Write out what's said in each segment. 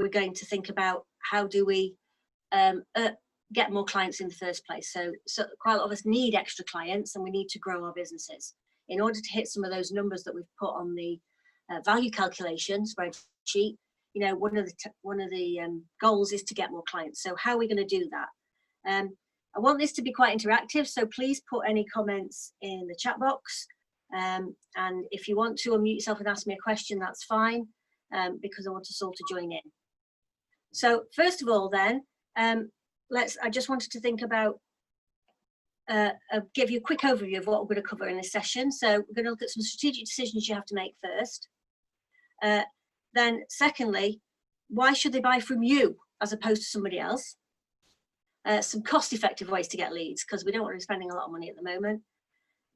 we're going to think about how do we get more clients in the first place. So quite a lot of us need extra clients, and we need to grow our businesses. In order to hit some of those numbers that we've put on the value calculation spreadsheet, you know, one of the goals is to get more clients. So how are we going to do that? I want this to be quite interactive, so please put any comments in the chat box. And if you want to unmute yourself and ask me a question, that's fine, because I want us all to join in. So first of all then, I just wanted to think about, give you a quick overview of what we're going to cover in this session. So we're going to look at some strategic decisions you have to make first. Then secondly, why should they buy from you as opposed to somebody else? Some cost-effective ways to get leads, because we don't want to be spending a lot of money at the moment.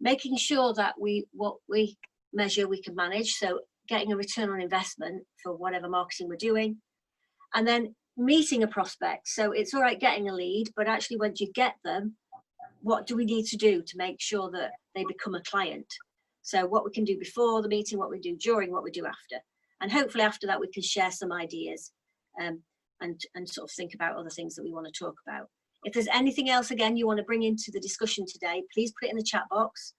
Making sure that what we measure we can manage, so getting a return on investment for whatever marketing we're doing. And then meeting a prospect. So it's all right getting a lead, but actually once you get them, what do we need to do to make sure that they become a client? So what we can do before the meeting, what we do during, what we do after. And hopefully after that we can share some ideas and sort of think about other things that we want to talk about. If there's anything else, again, you want to bring into the discussion today, please put it in the chat box.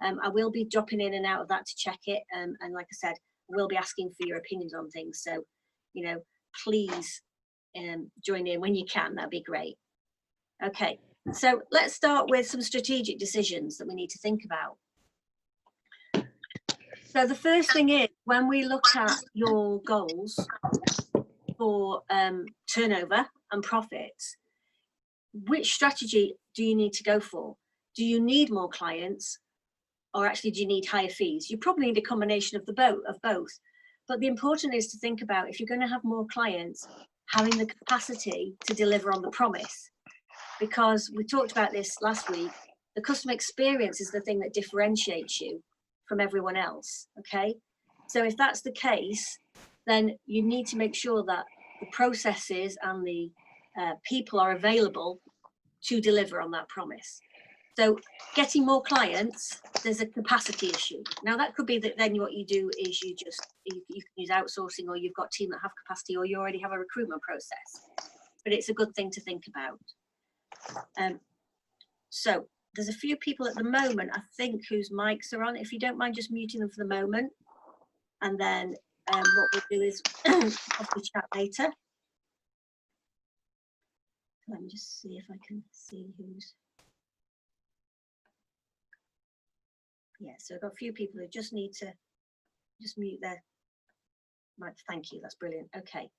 I will be dropping in and out of that to check it. And like I said, I will be asking for your opinions on things. So, you know, please join in when you can. That'd be great. Okay, so let's start with some strategic decisions that we need to think about. So the first thing is, when we look at your goals for turnover and profits, which strategy do you need to go for? Do you need more clients, or actually do you need higher fees? You probably need a combination of both. But the important is to think about, if you're going to have more clients, having the capacity to deliver on the promise. Because we talked about this last week, the customer experience is the thing that differentiates you from everyone else, okay? So if that's the case, then you need to make sure that the processes and the people are available to deliver on that promise. So getting more clients, there's a capacity issue. Now that could be that then what you do is you can use outsourcing, or you've got a team that have capacity, or you already have a recruitment process. But it's a good thing to think about. So there's a few people at the moment, I think, whose mics are on. If you don't mind just muting them for the moment. And then what we'll do is probably chat later. Let me just see if I can see who's. Yeah, so I've got a few people who just need to just mute their mic. Thank you, that's brilliant. Okay.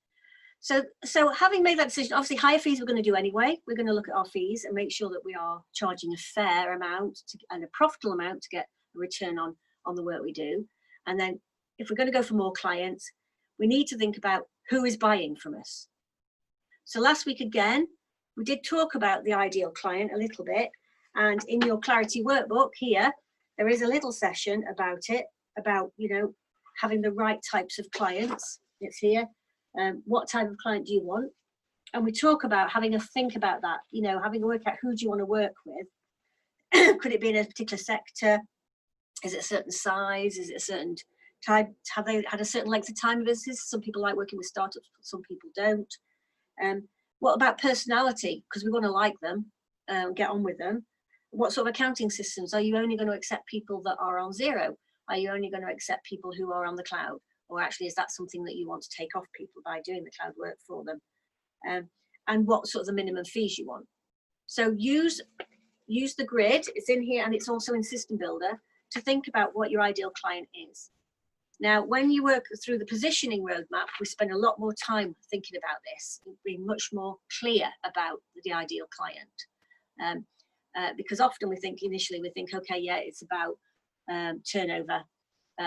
So having made that decision, obviously higher fees we're going to do anyway. We're going to look at our fees and make sure that we are charging a fair amount and a profitable amount to get a return on the work we do. And then if we're going to go for more clients, we need to think about who is buying from us. So last week, again, we did talk about the ideal client a little bit. And in your Clarity workbook here, there is a little session about it, about, you know, having the right types of clients. It's here. What type of client do you want? And we talk about having a think about that, you know, having a work out who do you want to work with? Could it be in a particular sector? Is it a certain size? Is it a certain type? Have they had a certain length of time of business? Some people like working with startups, but some people don't. What about personality? Because we want to like them, get on with them. What sort of accounting systems? Are you only going to accept people that are on Xero? Are you only going to accept people who are on the cloud? Or actually, is that something that you want to take off people by doing the cloud work for them? And what sort of the minimum fees you want? So use the grid. It's in here, and it's also in System Builder, to think about what your ideal client is. Now, when you work through the positioning roadmap, we spend a lot more time thinking about this, being much more clear about the ideal client. Because often initially we think, okay, yeah, it's about turnover,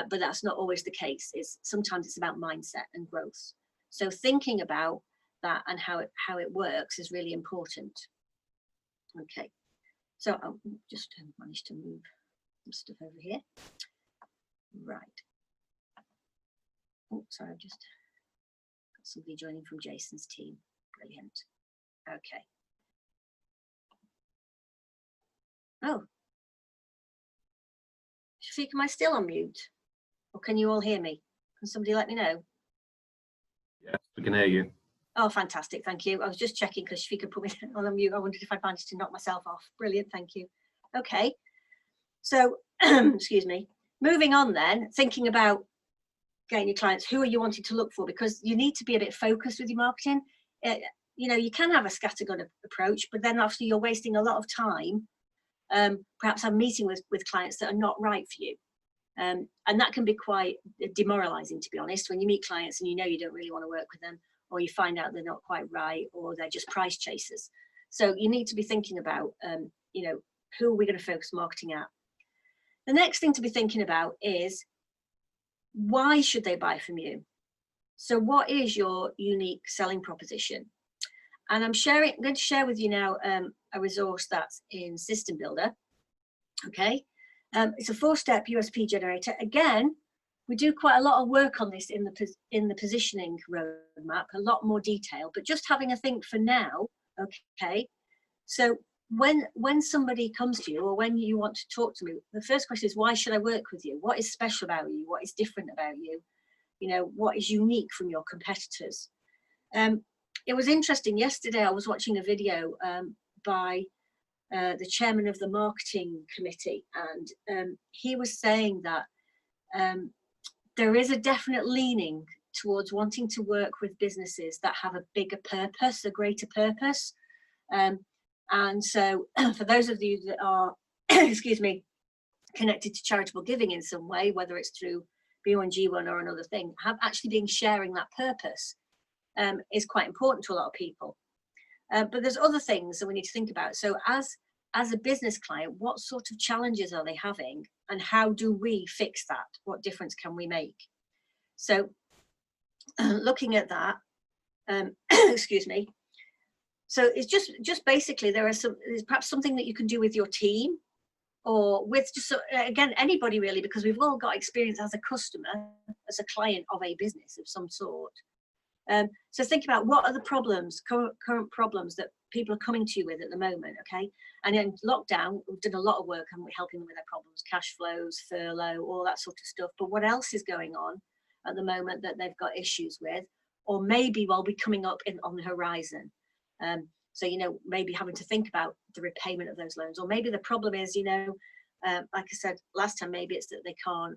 but that's not always the case. Sometimes it's about mindset and growth. So thinking about that and how it works is really important. Okay, so I'll just manage to move some stuff over here. Right. Oh, sorry, I've just got somebody joining from Jason's team. Brilliant. Okay. Oh, Shafiq, am I still on mute? Or can you all hear me? Can somebody let me know? Yes, we can hear you. Oh, fantastic. Thank you. I was just checking because if you could put me on mute, I wondered if I'd managed to knock myself off. Brilliant. Thank you. Okay. So, excuse me. Moving on then, thinking about getting your clients, who are you wanting to look for? Because you need to be a bit focused with your marketing. You know, you can have a scattergun approach, but then obviously you're wasting a lot of time. Perhaps I'm meeting with clients that are not right for you. And that can be quite demoralizing, to be honest, when you meet clients and you know you don't really want to work with them, or you find out they're not quite right, or they're just price chasers. So you need to be thinking about, you know, who are we going to focus marketing at? The next thing to be thinking about is, why should they buy from you? So what is your unique selling proposition? And I'm going to share with you now a resource that's in System Builder. Okay, it's a 4-step USP generator. Again, we do quite a lot of work on this in the positioning roadmap, a lot more detail, but just having a think for now. Okay, so when somebody comes to you, or when you want to talk to me, the first question is, why should I work with you? What is special about you? What is different about you? You know, what is unique from your competitors? It was interesting. Yesterday, I was watching a video by the chairman of the marketing committee, and he was saying that there is a definite leaning towards wanting to work with businesses that have a bigger purpose, a greater purpose. And so for those of you that are, excuse me, connected to charitable giving in some way, whether it's through B1G1 or another thing, have actually been sharing that purpose is quite important to a lot of people. But there's other things that we need to think about. So as a business client, what sort of challenges are they having, and how do we fix that? What difference can we make? So looking at that, excuse me. So it's just basically, there's perhaps something that you can do with your team, or with just, again, anybody really, because we've all got experience as a customer, as a client of a business of some sort. So think about, what are the problems, current problems that people are coming to you with at the moment, okay? And in lockdown, we've done a lot of work, and we're helping them with their problems, cash flows, furlough, all that sort of stuff. But what else is going on at the moment that they've got issues with, or maybe will be coming up on the horizon? So, you know, maybe having to think about the repayment of those loans, or maybe the problem is, you know, like I said last time, maybe it's that they can't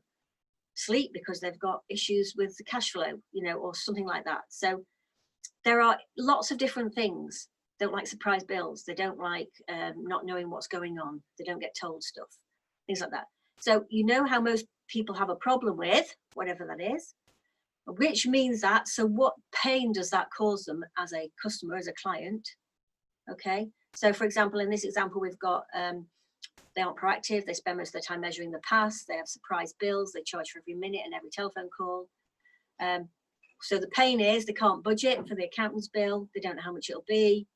sleep because they've got issues with the cash flow, you know, or something like that. So there are lots of different things. They don't like surprise bills. They don't like not knowing what's going on. They don't get told stuff, things like that. So you know how most people have a problem with, whatever that is, which means that, so what pain does that cause them as a customer, as a client? Okay, so for example, in this example, we've got they aren't proactive, they spend most of their time measuring the past, they have surprise bills, they charge for every minute and every telephone call. So the pain is they can't budget for the accountant's bill, they don't know how much it'll be,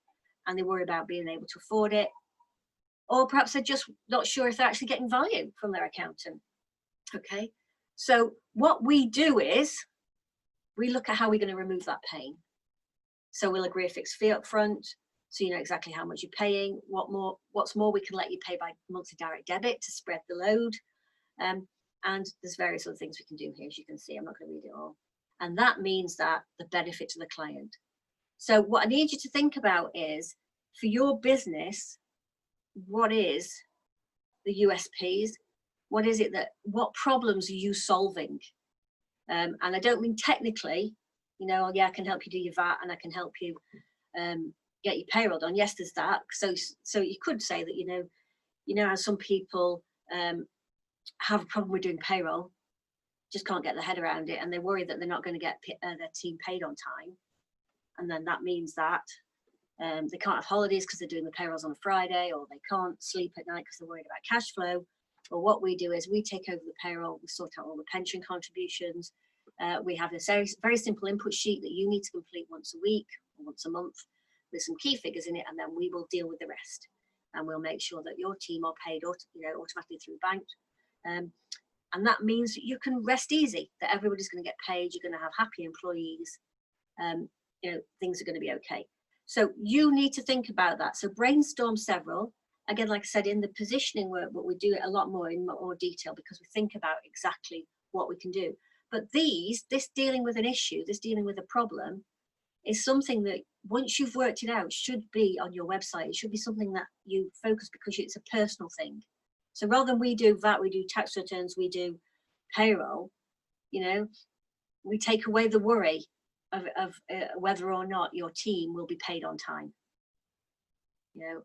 and they worry about being able to afford it. Or perhaps they're just not sure if they're actually getting value from their accountant. Okay, so what we do is we look at how we're going to remove that pain. So we'll agree a fixed fee up front, so you know exactly how much you're paying. What's more, we can let you pay by monthly direct debit to spread the load. And there's various other things we can do here, as you can see. I'm not going to read it all. And that means that the benefit to the client. So what I need you to think about is, for your business, what is the USPs? What is it what problems are you solving? And I don't mean technically, you know, yeah, I can help you do your VAT and I can help you get your payroll done. Yes, there's that. So you could say that, you know how some people have a problem with doing payroll, just can't get their head around it, and they worry that they're not going to get their team paid on time. And then that means that they can't have holidays because they're doing the payrolls on a Friday, or they can't sleep at night because they're worried about cash flow. Well, what we do is we take over the payroll, we sort out all the pension contributions. We have a very, very simple input sheet that you need to complete once a week or once a month with some key figures in it, and then we will deal with the rest. And we'll make sure that your team are paid automatically through bank. And that means you can rest easy, that everybody's going to get paid, you're going to have happy employees, things are going to be okay. So you need to think about that. So brainstorm several. Again, like I said, in the positioning work, but we do it a lot more in more detail, because we think about exactly what we can do. But this dealing with an issue, this dealing with a problem, is something that once you've worked it out should be on your website. It should be something that you focus because it's a personal thing. So rather than we do VAT, we do tax returns, we do payroll, you know, we take away the worry of whether or not your team will be paid on time, you know,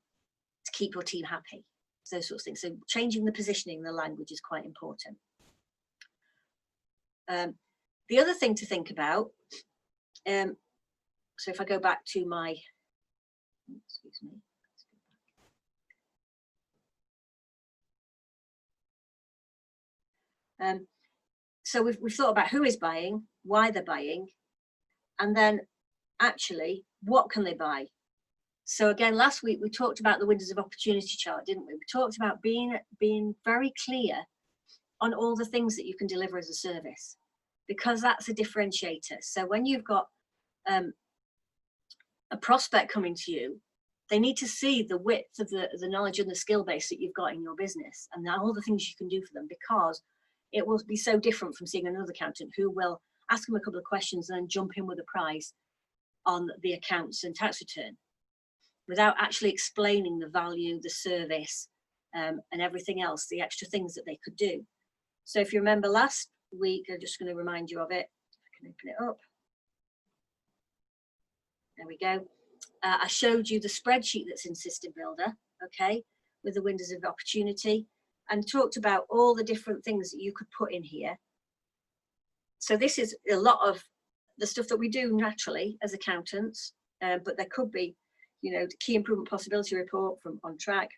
to keep your team happy, those sorts of things. So changing the positioning, the language is quite important. The other thing to think about, so if I go back to my, excuse me. So we've thought about who is buying, why they're buying, and then actually, what can they buy? So again, last week we talked about the windows of opportunity chart, didn't we? We talked about being very clear on all the things that you can deliver as a service, because that's a differentiator. So when you've got a prospect coming to you, they need to see the width of the knowledge and the skill base that you've got in your business and all the things you can do for them, because it will be so different from seeing another accountant who will ask them a couple of questions and then jump in with a price on the accounts and tax return without actually explaining the value, the service, and everything else, the extra things that they could do. So if you remember last week, I'm just going to remind you of it. I can open it up. There we go. I showed you the spreadsheet that's in System Builder, okay, with the windows of opportunity, and talked about all the different things that you could put in here. So this is a lot of the stuff that we do naturally as accountants, but there could be, you know, the key improvement possibility report from On Track.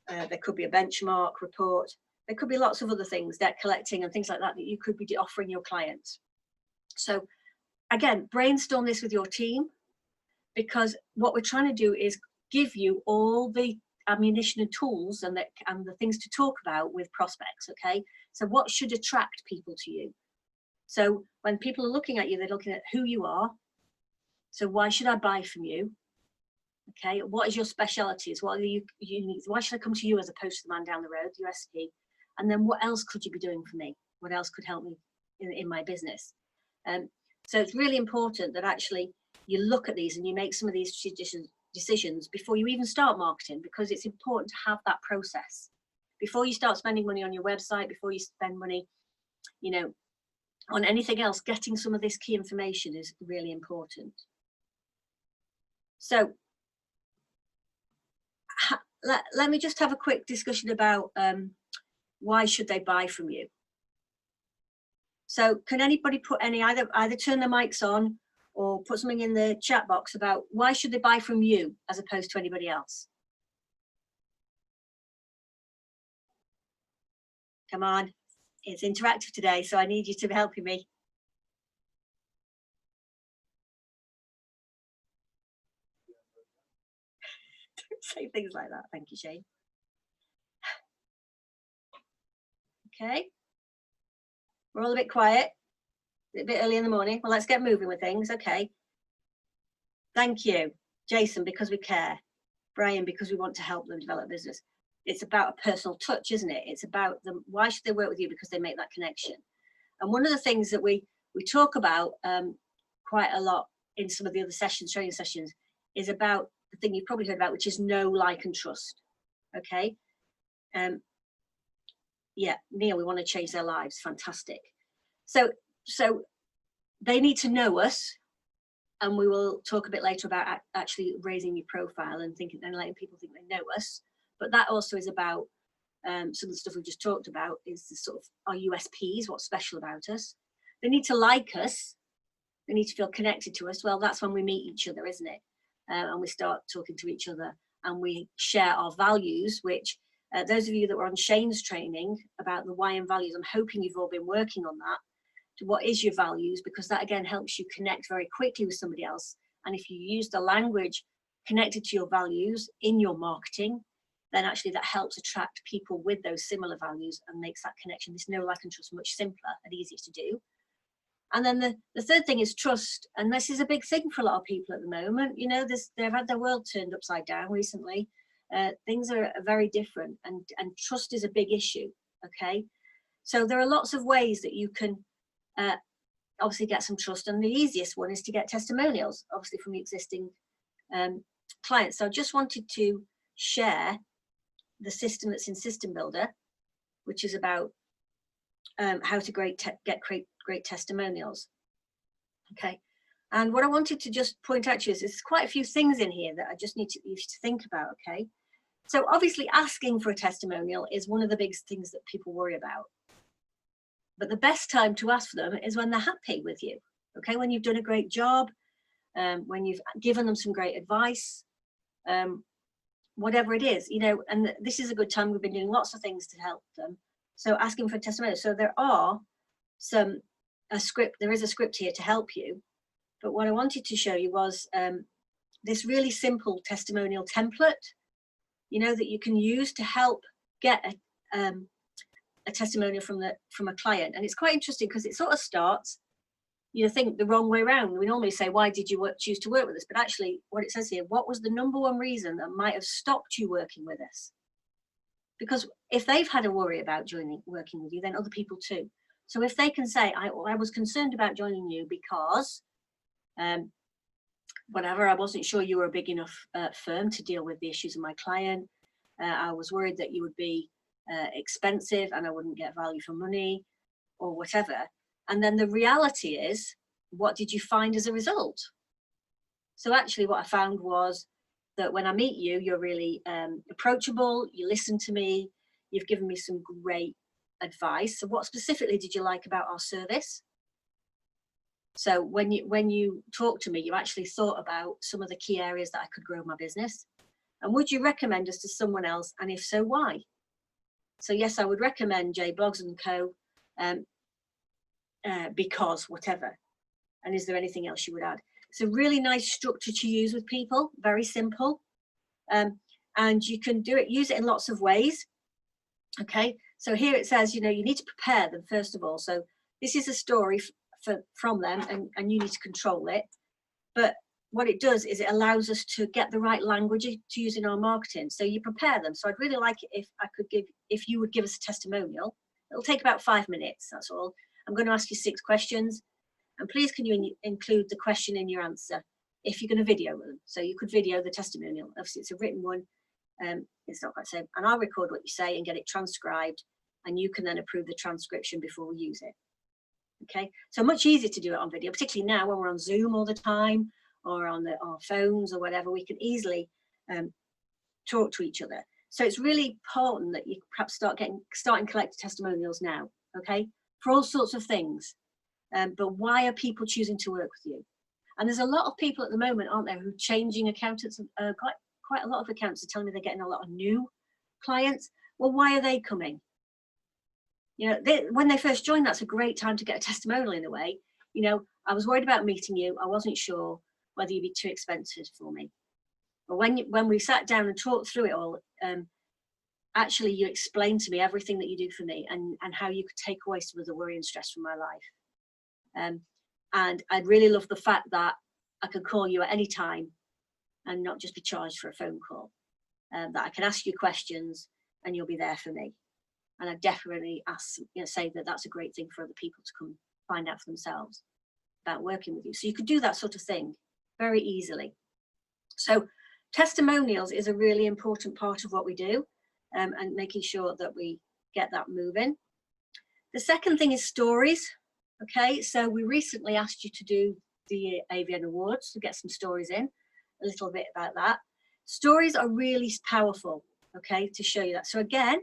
There could be a benchmark report. There could be lots of other things, debt collecting and things like that, that you could be offering your clients. So again, brainstorm this with your team, because what we're trying to do is give you all the ammunition and tools and the things to talk about with prospects, okay? So what should attract people to you? So when people are looking at you, they're looking at who you are. So why should I buy from you? Okay, what is your specialities? What are you unique? Why should I come to you as opposed to the man down the road, USP? And then what else could you be doing for me? What else could help me in my business? So it's really important that actually you look at these and you make some of these decisions before you even start marketing, because it's important to have that process before you start spending money on your website, before you spend money, you know, on anything else. Getting some of this key information is really important. So let me just have a quick discussion about why should they buy from you. So can anybody put any, either turn their mics on or put something in the chat box about why should they buy from you as opposed to anybody else? Come on, it's interactive today, so I need you to be helping me. Don't say things like that. Thank you, Shane. Okay. We're all a bit quiet, a bit early in the morning. Well, let's get moving with things. Okay. Thank you, Jason, because we care. Brian, because we want to help them develop business. It's about a personal touch, isn't it? It's about them. Why should they work with you? Because they make that connection. And one of the things that we talk about quite a lot in some of the other sessions, training sessions, is about the thing you've probably heard about, which is know, like, and trust. Okay. Yeah, Neil, we want to change their lives. Fantastic. So they need to know us, and we will talk a bit later about actually raising your profile and thinking and letting people think they know us. But that also is about some of the stuff we've just talked about, is the sort of our USPs, what's special about us. They need to like us. They need to feel connected to us. Well, that's when we meet each other, isn't it? And we start talking to each other and we share our values, which those of you that were on Shane's training about the why and values, I'm hoping you've all been working on that. To what is your values, because that again helps you connect very quickly with somebody else. And if you use the language connected to your values in your marketing, then actually that helps attract people with those similar values and makes that connection, this know, like, and trust, much simpler and easier to do. And then the third thing is trust. And this is a big thing for a lot of people at the moment. You know, they've had their world turned upside down recently. Things are very different, and trust is a big issue. Okay. So there are lots of ways that you can obviously get some trust. And the easiest one is to get testimonials, obviously from the existing clients. So I just wanted to share the system that's in System Builder, which is about how to get great testimonials. Okay. And what I wanted to just point out to you is there's quite a few things in here that I just need you to think about. Okay. So obviously asking for a testimonial is one of the biggest things that people worry about. But the best time to ask for them is when they're happy with you. Okay. When you've done a great job, when you've given them some great advice, whatever it is, you know, and this is a good time. We've been doing lots of things to help them. So asking for a testimonial. So there is a script here to help you. But what I wanted to show you was this really simple testimonial template, you know, that you can use to help get a testimonial from a client. And it's quite interesting because it sort of starts, you think the wrong way around. We normally say, why did you choose to work with us? But actually what it says here, what was the number one reason that might have stopped you working with us? Because if they've had a worry about working with you, then other people too. So if they can say, I was concerned about joining you because whatever, I wasn't sure you were a big enough firm to deal with the issues of my client. I was worried that you would be expensive and I wouldn't get value for money or whatever. And then the reality is, what did you find as a result? So actually what I found was that when I meet you, you're really approachable, you listen to me, you've given me some great advice. So what specifically did you like about our service? So when you talk to me, you actually thought about some of the key areas that I could grow my business. And would you recommend us to someone else? And if so, why? So yes, I would recommend J Blogs & Co. Because whatever. And is there anything else you would add? It's a really nice structure to use with people, very simple. And you can use it in lots of ways. Okay, so here it says, you know, you need to prepare them first of all. So this is a story from them and you need to control it. But what it does is it allows us to get the right language to use in our marketing. So you prepare them. So I'd really like it if you would give us a testimonial. It'll take about 5 minutes, that's all. I'm going to ask you 6 questions. And please can you include the question in your answer if you're going to video them. So you could video the testimonial. Obviously it's a written one. It's not quite the same. And I'll record what you say and get it transcribed. And you can then approve the transcription before we use it. Okay, so much easier to do it on video, particularly now when we're on Zoom all the time or on our phones or whatever. We can easily talk to each other. So it's really important that you perhaps starting collecting testimonials now, okay, for all sorts of things. But why are people choosing to work with you? And there's a lot of people at the moment, aren't there, who are changing accountants. Quite a lot of accountants are telling me they're getting a lot of new clients. Well, why are they coming? You know, when they first joined, that's a great time to get a testimonial in a way. You know, I was worried about meeting you. I wasn't sure whether you'd be too expensive for me. But when we sat down and talked through it all, actually you explained to me everything that you do for me and how you could take away some of the worry and stress from my life. And I really love the fact that I can call you at any time and not just be charged for a phone call. That I can ask you questions and you'll be there for me. And I definitely say that that's a great thing for other people to come find out for themselves about working with you. So you could do that sort of thing very easily. So testimonials is a really important part of what we do, and making sure that we get that moving. The second thing is stories. Okay, so we recently asked you to do the AVN Awards to get some stories in, a little bit about that. Stories are really powerful, okay, to show you that. So again,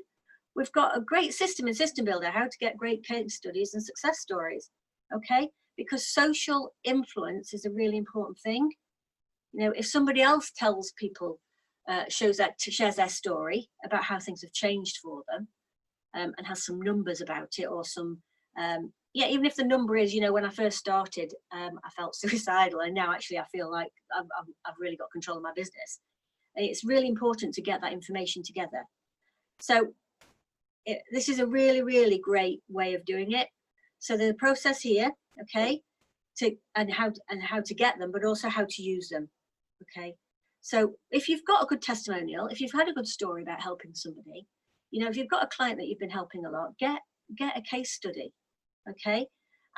we've got a great system in System Builder, how to get great case studies and success stories, okay? Because social influence is a really important thing. You know, if somebody else tells people, shares their story about how things have changed for them, and has some numbers about it or some, even if the number is, you know, when I first started, I felt suicidal and now actually I feel like I've really got control of my business. It's really important to get that information together. So this is a really, really great way of doing it. So the process here, okay, and how to get them, but also how to use them, okay. So if you've got a good testimonial, if you've had a good story about helping somebody, you know, if you've got a client that you've been helping a lot, get a case study, okay,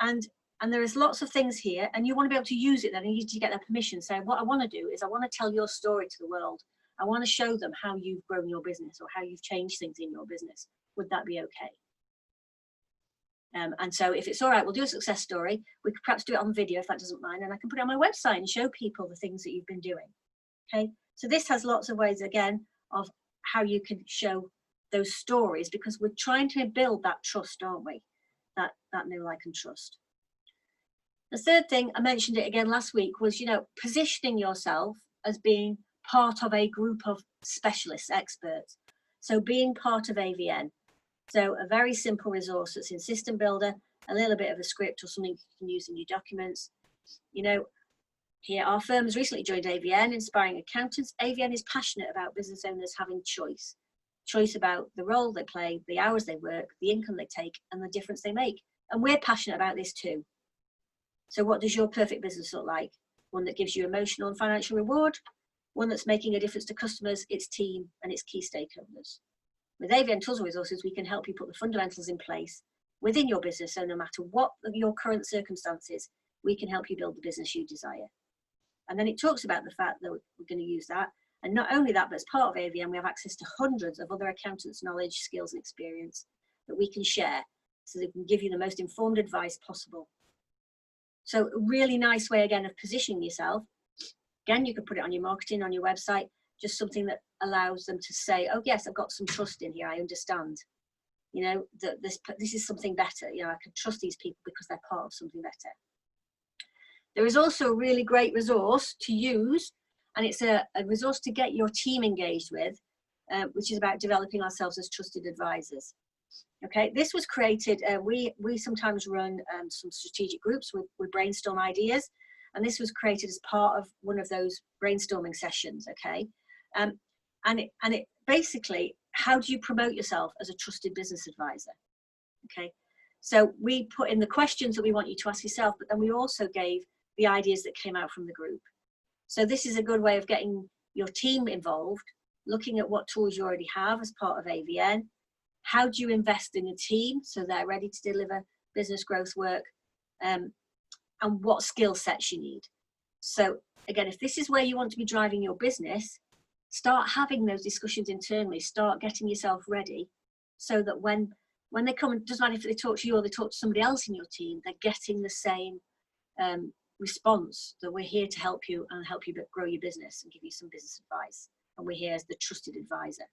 and And there is lots of things here, and you want to be able to use it then, and you need to get their permission. So what I want to do is I want to tell your story to the world. I want to show them how you've grown your business or how you've changed things in your business. Would that be okay? And so if it's all right, we'll do a success story. We could perhaps do it on video if that doesn't mind, and I can put it on my website and show people the things that you've been doing. Okay, so this has lots of ways, again, of how you can show those stories, because we're trying to build that trust, aren't we? That know, like, and trust. The third thing, I mentioned it again last week, was, you know, positioning yourself as being part of a group of specialists, experts. So being part of AVN. So a very simple resource that's in System Builder, a little bit of a script or something you can use in your documents. You know, here, our firm has recently joined AVN, Inspiring Accountants. AVN is passionate about business owners having choice. Choice about the role they play, the hours they work, the income they take, and the difference they make. And we're passionate about this too. So what does your perfect business look like? One that gives you emotional and financial reward, one that's making a difference to customers, its team, and its key stakeholders. With AVN Tools and Resources, we can help you put the fundamentals in place within your business, so no matter what your current circumstances, we can help you build the business you desire. And then it talks about the fact that we're going to use that. And not only that, but as part of AVN, we have access to hundreds of other accountants' knowledge, skills, and experience that we can share so that we can give you the most informed advice possible. So a really nice way, again, of positioning yourself. Again, you can put it on your marketing, on your website, just something that allows them to say, oh, yes, I've got some trust in here. I understand, you know, that this is something better. You know, I can trust these people because they're part of something better. There is also a really great resource to use, and it's a resource to get your team engaged with, which is about developing ourselves as trusted advisors. Okay, this was created, we sometimes run some strategic groups, we brainstorm ideas, and this was created as part of one of those brainstorming sessions, okay? And it basically, how do you promote yourself as a trusted business advisor? Okay, so we put in the questions that we want you to ask yourself, but then we also gave the ideas that came out from the group. So this is a good way of getting your team involved, looking at what tools you already have as part of AVN. How do you invest in a team so they're ready to deliver business growth work, and what skill sets you need? So again, if this is where you want to be driving your business, start having those discussions internally, start getting yourself ready so that when they come, it doesn't matter if they talk to you or they talk to somebody else in your team, they're getting the same response, that we're here to help you and help you grow your business and give you some business advice. And we're here as the trusted advisor.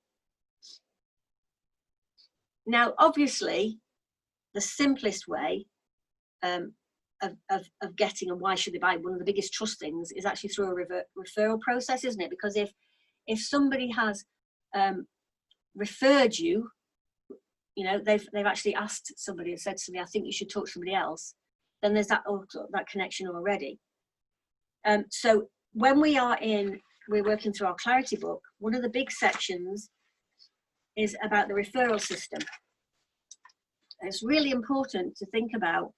Now, obviously, the simplest way of getting, and why should they buy, one of the biggest trust things is actually through a referral process, isn't it? Because if somebody has referred you, you know, they've actually asked somebody and said to me, I think you should talk to somebody else, then there's that connection already. So when we're working through our Clarity book, one of the big sections is about the referral system. It's really important to think about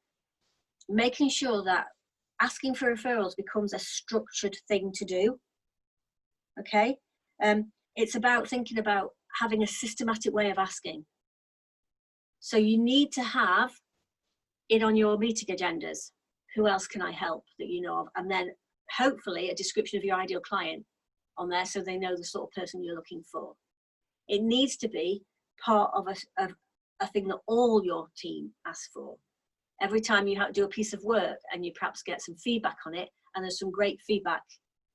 making sure that asking for referrals becomes a structured thing to do. Okay, it's about thinking about having a systematic way of asking. So you need to have it on your meeting agendas. Who else can I help that you know of? And then hopefully a description of your ideal client on there so they know the sort of person you're looking for. It needs to be part of a thing that all your team asks for. Every time you have to do a piece of work and you perhaps get some feedback on it, and there's some great feedback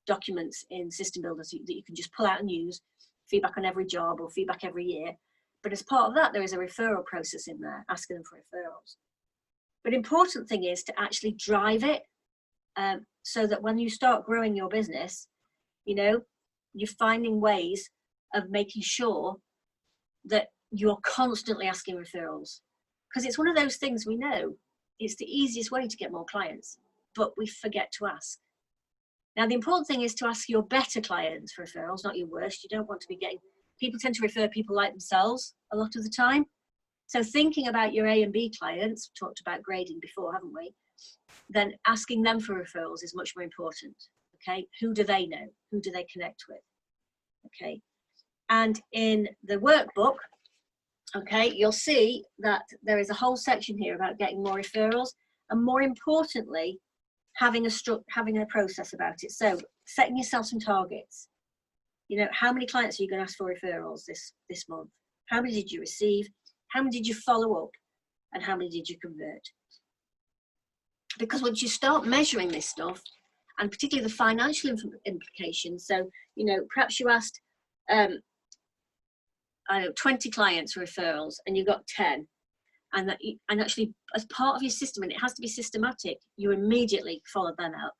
documents in System Builder that you can just pull out and use, feedback on every job or feedback every year. But as part of that, there is a referral process in there, asking them for referrals. But important thing is to actually drive it so that when you start growing your business, you know, you're finding ways of making sure that you're constantly asking referrals. Because it's one of those things, we know it's the easiest way to get more clients, but we forget to ask. Now, the important thing is to ask your better clients for referrals, not your worst. You don't want to be getting, people tend to refer people like themselves a lot of the time. So thinking about your A and B clients, we talked about grading before, haven't we? Then asking them for referrals is much more important. Okay, who do they know? Who do they connect with? Okay, and in the workbook, okay, you'll see that there is a whole section here about getting more referrals, And more importantly, having a process about it. So setting yourself some targets. You know, how many clients are you going to ask for referrals this month? How many did you receive? How many did you follow up? And how many did you convert? Because once you start measuring this stuff, and particularly the financial implications, so, you know, perhaps you asked, I don't know, 20 clients for referrals and you got 10. And actually, as part of your system, and it has to be systematic, you immediately follow them up.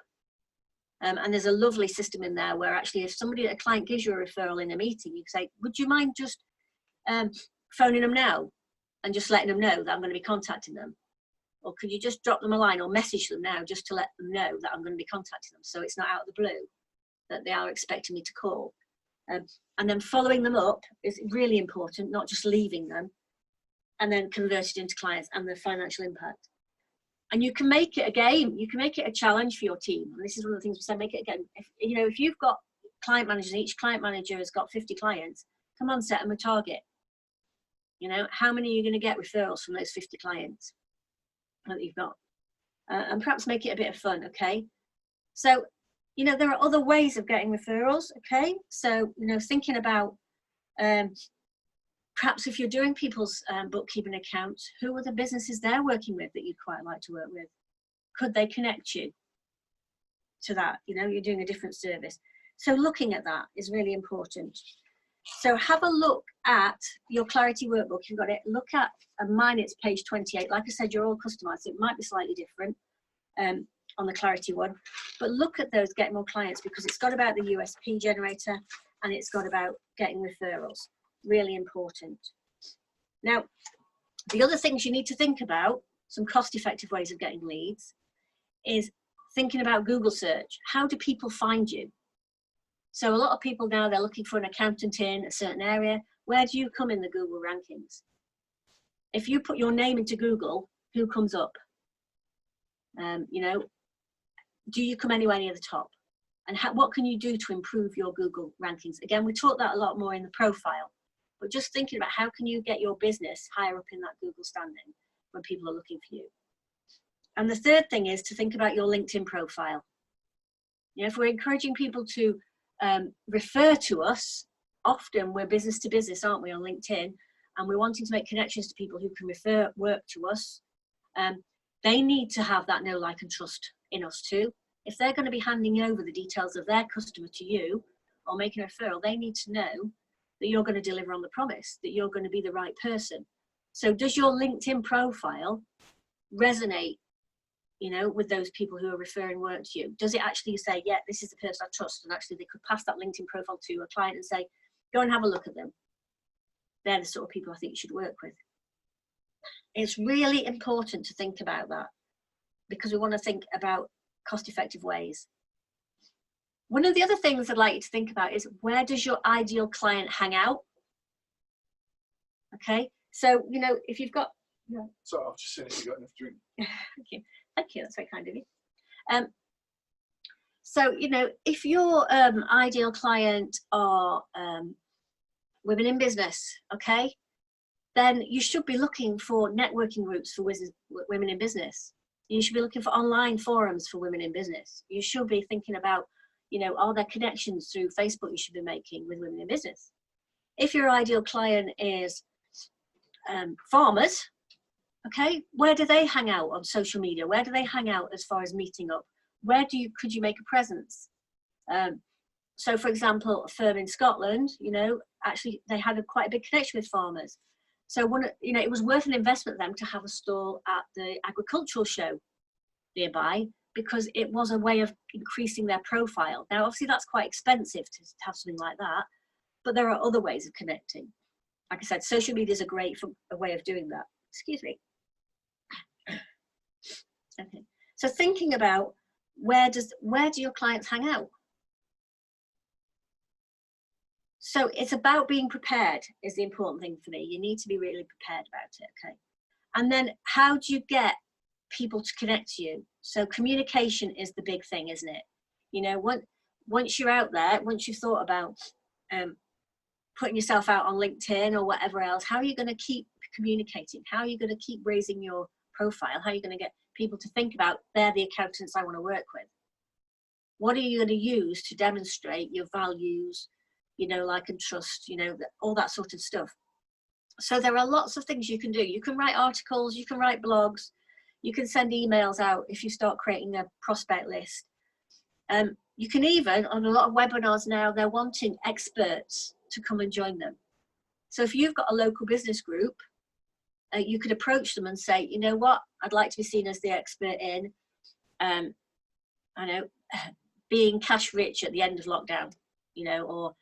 And there's a lovely system in there where actually if a client gives you a referral in a meeting, you can say, would you mind just phoning them now and just letting them know that I'm going to be contacting them? Or could you just drop them a line or message them now just to let them know that I'm going to be contacting them, so it's not out of the blue that they are expecting me to call. And then following them up is really important, not just leaving them, and then convert it into clients and the financial impact. And you can make it a game, you can make it a challenge for your team. And this is one of the things we say, make it again. If you've got client managers, and each client manager has got 50 clients, come on, set them a target. You know, how many are you going to get referrals from those 50 clients that you've got? And perhaps make it a bit of fun, okay? So, you know, there are other ways of getting referrals, okay? So, you know, thinking about perhaps if you're doing people's bookkeeping accounts, who are the businesses they're working with that you'd quite like to work with? Could they connect you to that? You know, you're doing a different service. So looking at that is really important. So have a look at your Clarity workbook. You've got it. Look at mine. It's page 28. Like I said, you're all customized. So it might be slightly different on the Clarity one, but look at those, get more clients, because it's got about the USP generator and it's got about getting referrals. Really important. Now, the other things you need to think about, some cost-effective ways of getting leads, is thinking about Google search. How do people find you? So a lot of people now, they're looking for an accountant in a certain area. Where do you come in the Google rankings? If you put your name into Google, who comes up? You know, do you come anywhere near the top? And what can you do to improve your Google rankings? Again, we talk that a lot more in the profile, but just thinking about how can you get your business higher up in that Google standing when people are looking for you. And the third thing is to think about your LinkedIn profile. You know, if we're encouraging people to refer to us, often we're business to business, aren't we, on LinkedIn, and we're wanting to make connections to people who can refer work to us. They need to have that know, like, and trust in us too. If they're going to be handing over the details of their customer to you or making a referral, they need to know that you're going to deliver on the promise, that you're going to be the right person. So does your LinkedIn profile resonate, you know, with those people who are referring work to you? Does it actually say, yeah, this is the person I trust, and actually they could pass that LinkedIn profile to a client and say, go and have a look at them. They're the sort of people I think you should work with. It's really important to think about that, because we want to think about cost-effective ways. One of the other things I'd like you to think about is, where does your ideal client hang out? Okay, so, you know, if you've got... Yeah. Sorry, I've just seen if you've got enough drink. Thank you, that's very kind of you. So, you know, if your ideal client are women in business, okay, then you should be looking for networking groups for women in business. You should be looking for online forums for women in business. You should be thinking about, you know, are there connections through Facebook you should be making with women in business? If your ideal client is farmers, okay, where do they hang out on social media? Where do they hang out as far as meeting up? Where could you make a presence? So, for example, a firm in Scotland, you know, actually they had quite a big connection with farmers. So, you know, it was worth an investment for them to have a stall at the agricultural show nearby, because it was a way of increasing their profile. Now, obviously, that's quite expensive to have something like that, but there are other ways of connecting. Like I said, social media is a way of doing that. Excuse me. Okay. So thinking about where do your clients hang out? So it's about being prepared is the important thing for me. You need to be really prepared about it, okay? And then how do you get people to connect to you? So communication is the big thing, isn't it? You know, once you're out there, once you've thought about putting yourself out on LinkedIn or whatever else, how are you going to keep communicating? How are you going to keep raising your profile? How are you going to get people to think about, they're the accountants I want to work with. What are you going to use to demonstrate your values, like and trust, all that sort of stuff. So there are lots of things you can do. You can write articles, you can write blogs, you can send emails out if you start creating a prospect list. You can even, on a lot of webinars now, they're wanting experts to come and join them. So if you've got a local business group, you could approach them and say, you know what, I'd like to be seen as the expert in, being cash rich at the end of lockdown, or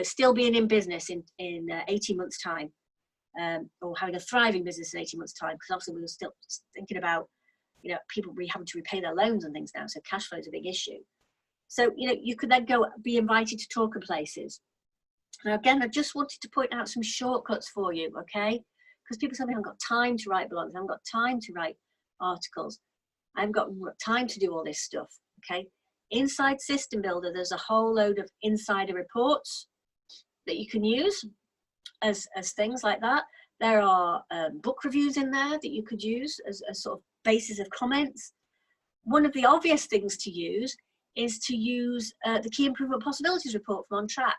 still being in business in 18 months time, or having a thriving business in 18 months time, because obviously we were still thinking about, people having to repay their loans and things now, so cash flow is a big issue. So, you could then go be invited to talk at places. Now, again, I just wanted to point out some shortcuts for you, okay? Because people say, I haven't got time to write blogs, I haven't got time to write articles, I haven't got time to do all this stuff, okay? Inside System Builder, there's a whole load of insider reports that you can use as things like that. There are book reviews in there that you could use as a sort of basis of comments. One of the obvious things to use is to use the Key Improvement Possibilities report from On Track.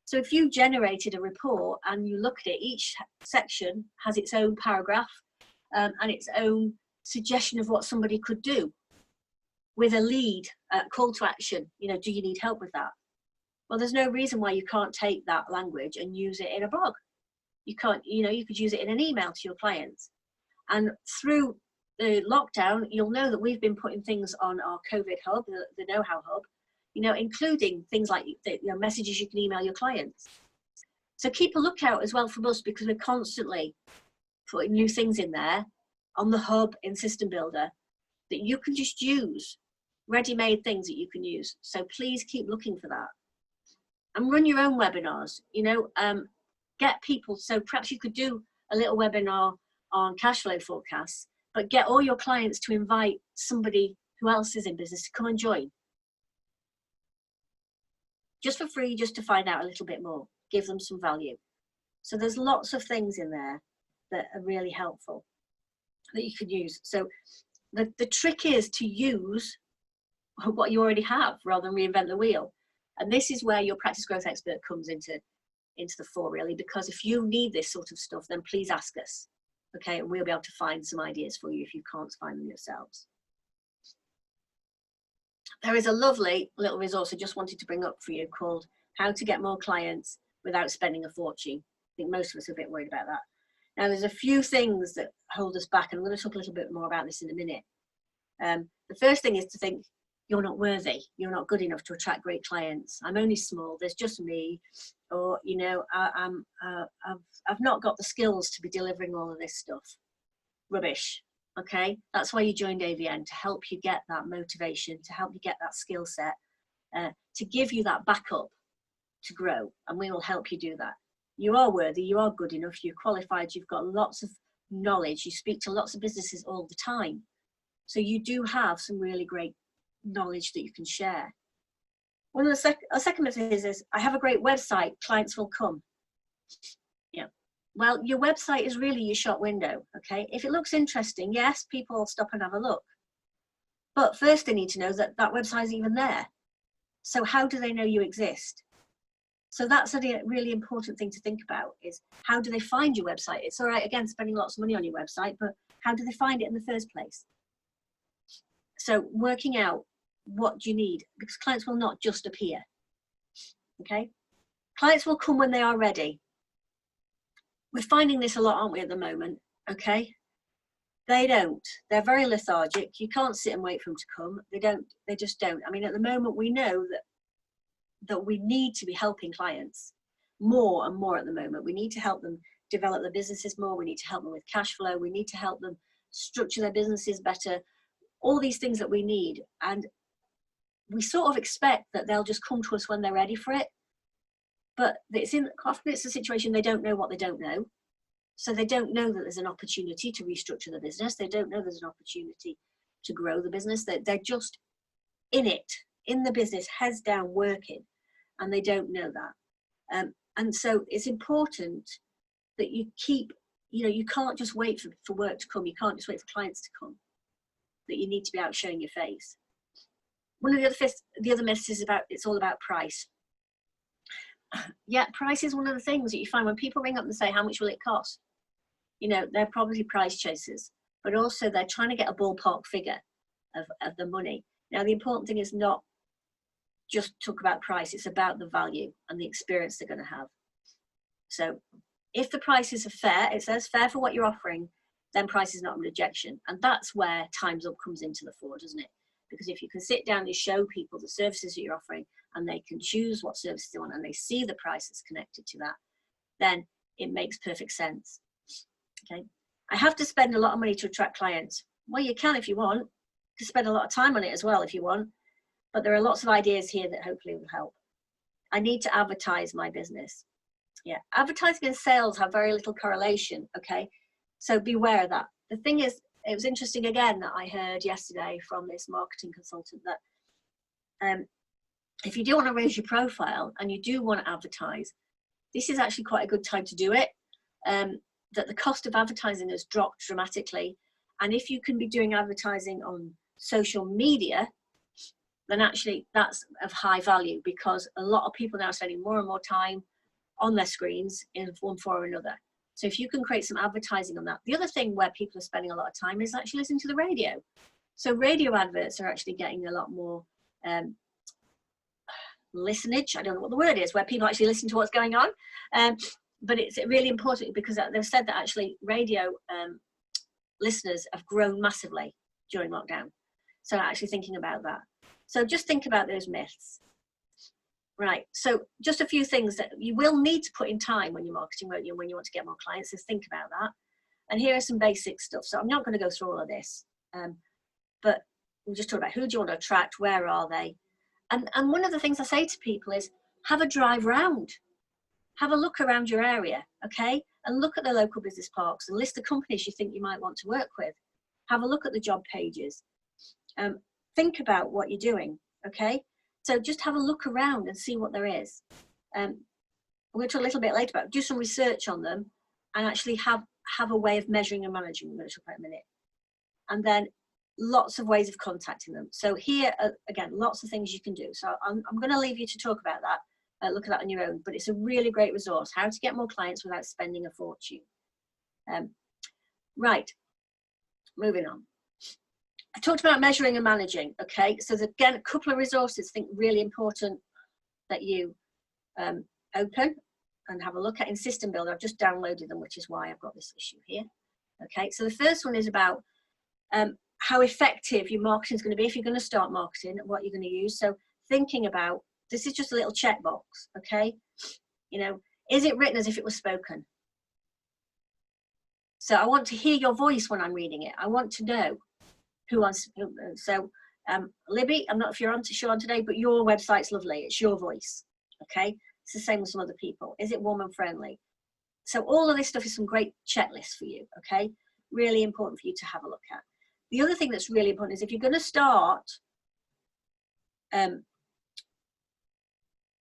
So if you generated a report and you look at it, each section has its own paragraph and its own suggestion of what somebody could do with a lead call to action. Do you need help with that? Well, there's no reason why you can't take that language and use it in a blog. You can't, you could use it in an email to your clients. And through the lockdown, you'll know that we've been putting things on our COVID hub, the know-how hub, including things like messages you can email your clients. So keep a lookout as well from us, because we're constantly putting new things in there on the hub in System Builder that you can just use, ready-made things that you can use. So please keep looking for that. And run your own webinars, get people. So perhaps you could do a little webinar on cash flow forecasts, but get all your clients to invite somebody who else is in business to come and join. Just for free, just to find out a little bit more, give them some value. So there's lots of things in there that are really helpful that you can use. So the trick is to use what you already have rather than reinvent the wheel. And this is where your practice growth expert comes into the fore, really, because if you need this sort of stuff, then please ask us, okay? And we'll be able to find some ideas for you if you can't find them yourselves. There is a lovely little resource I just wanted to bring up for you called How to Get More Clients Without Spending a Fortune. I think most of us are a bit worried about that. Now, there's a few things that hold us back, and I'm going to talk a little bit more about this in a minute. The first thing is to think, you're not worthy, you're not good enough to attract great clients. I'm only small, there's just me, or, I've not got the skills to be delivering all of this stuff. Rubbish. Okay, that's why you joined AVN, to help you get that motivation, to help you get that skill set, to give you that backup to grow, and we will help you do that. You are worthy, you are good enough, you're qualified, you've got lots of knowledge, you speak to lots of businesses all the time. So you do have some really great knowledge that you can share. One of the second method is I have a great website, clients will come. Yeah. Well, your website is really your shop window, okay? If it looks interesting, yes, people will stop and have a look. But first they need to know that that website is even there. So how do they know you exist? So that's a really important thing to think about, is how do they find your website? It's all right, again, spending lots of money on your website, but how do they find it in the first place? So working out what do you need, because clients will not just appear, okay? Clients will come when they are ready. We're finding this a lot, aren't we, at the moment, okay? They don't. They're very lethargic. You can't sit and wait for them to come. They just don't. I mean, at the moment, we know that we need to be helping clients more and more at the moment. We need to help them develop their businesses more. We need to help them with cash flow. We need to help them structure their businesses better. All these things that we need. And we sort of expect that they'll just come to us when they're ready for it. But often it's a situation they don't know what they don't know. So they don't know that there's an opportunity to restructure the business. They don't know there's an opportunity to grow the business. They're just in it, in the business, heads down, working, and they don't know that. And so it's important that you keep, you can't just wait for work to come. You can't just wait for clients to come. that you need to be out showing your face. One of the other myths is about, it's all about price. Yeah, price is one of the things that you find when people ring up and say, how much will it cost? You know, they're probably price chasers, but also they're trying to get a ballpark figure of the money. Now, the important thing is not just talk about price, it's about the value and the experience they're going to have. So if the prices are fair, it says fair for what you're offering, then price is not an objection. And that's where Time's Up comes into the fore, doesn't it? Because if you can sit down and show people the services that you're offering and they can choose what services they want and they see the price that's connected to that, then it makes perfect sense. Okay. I have to spend a lot of money to attract clients. Well, you can if you want. You can spend a lot of time on it as well if you want. But there are lots of ideas here that hopefully will help. I need to advertise my business. Yeah, advertising and sales have very little correlation, okay? So beware of that. The thing is, it was interesting again that I heard yesterday from this marketing consultant that if you do want to raise your profile and you do want to advertise, this is actually quite a good time to do it. That the cost of advertising has dropped dramatically. And if you can be doing advertising on social media, then actually that's of high value, because a lot of people now are spending more and more time on their screens in one form or another. So if you can create some advertising on that. The other thing where people are spending a lot of time is actually listening to the radio. So radio adverts are actually getting a lot more listenage. I don't know what the word is, where people actually listen to what's going on. But it's really important because they've said that actually radio listeners have grown massively during lockdown. So actually thinking about that. So just think about those myths. Right, so just a few things that you will need to put in time when you're marketing, when you want to get more clients, so think about that. And here are some basic stuff. So I'm not going to go through all of this, but we'll just talk about who do you want to attract, where are they? And one of the things I say to people is have a drive round. Have a look around your area, okay? And look at the local business parks and list the companies you think you might want to work with. Have a look at the job pages. Think about what you're doing, okay? So just have a look around and see what there is. We'll talk a little bit later about, do some research on them and actually have a way of measuring and managing. We're going to talk about in a minute. And then lots of ways of contacting them. So here, again, lots of things you can do. So I'm going to leave you to talk about that, look at that on your own, but it's a really great resource, how to get more clients without spending a fortune. Right, moving on. I talked about measuring and managing, okay? So there's, again, a couple of resources I think really important that you open and have a look at in System Builder. I've just downloaded them, which is why I've got this issue here. Okay, so the first one is about how effective your marketing is going to be if you're going to start marketing and what you're going to use. So thinking about, this is just a little checkbox, okay? You know, is it written as if it was spoken? So I want to hear your voice when I'm reading it. I want to know who wants, so Libby, I'm not sure on today, but your website's lovely. It's your voice, okay? It's the same with some other people. Is it warm and friendly? So all of this stuff is some great checklists for you, okay? Really important for you to have a look at. The other thing that's really important is if you're going to start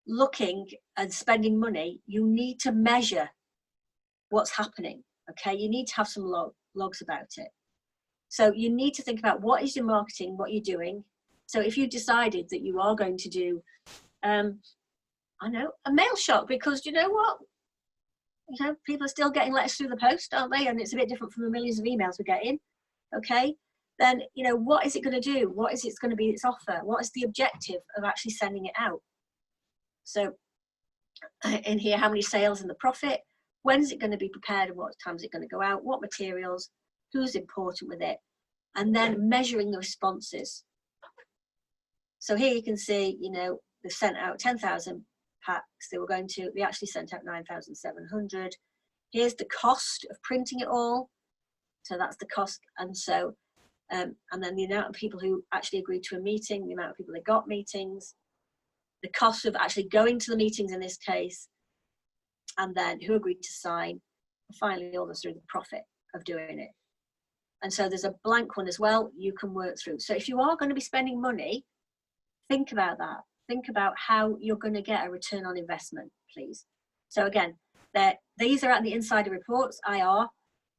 looking and spending money, you need to measure what's happening, okay? You need to have some logs about it. So you need to think about what is your marketing, what you're doing. So if you decided that you are going to do, I know, a mail shop, because you know what? You know, people are still getting letters through the post, aren't they? And it's a bit different from the millions of emails we're getting, okay? Then, you know, what is it going to do? What is it going to be its offer? What is the objective of actually sending it out? So in here, how many sales and the profit? When is it going to be prepared and what time is it going to go out? What materials? Who's important with it? And then measuring the responses. So here you can see, you know, they've sent out 10,000 packs. They actually sent out 9,700. Here's the cost of printing it all. So that's the cost. And so, and then the amount of people who actually agreed to a meeting, the amount of people that got meetings, the cost of actually going to the meetings in this case, and then who agreed to sign, and finally all the through the profit of doing it. And so there's a blank one as well you can work through. So if you are going to be spending money, think about that. Think about how you're going to get a return on investment, please. So again, these are at the insider reports, IR.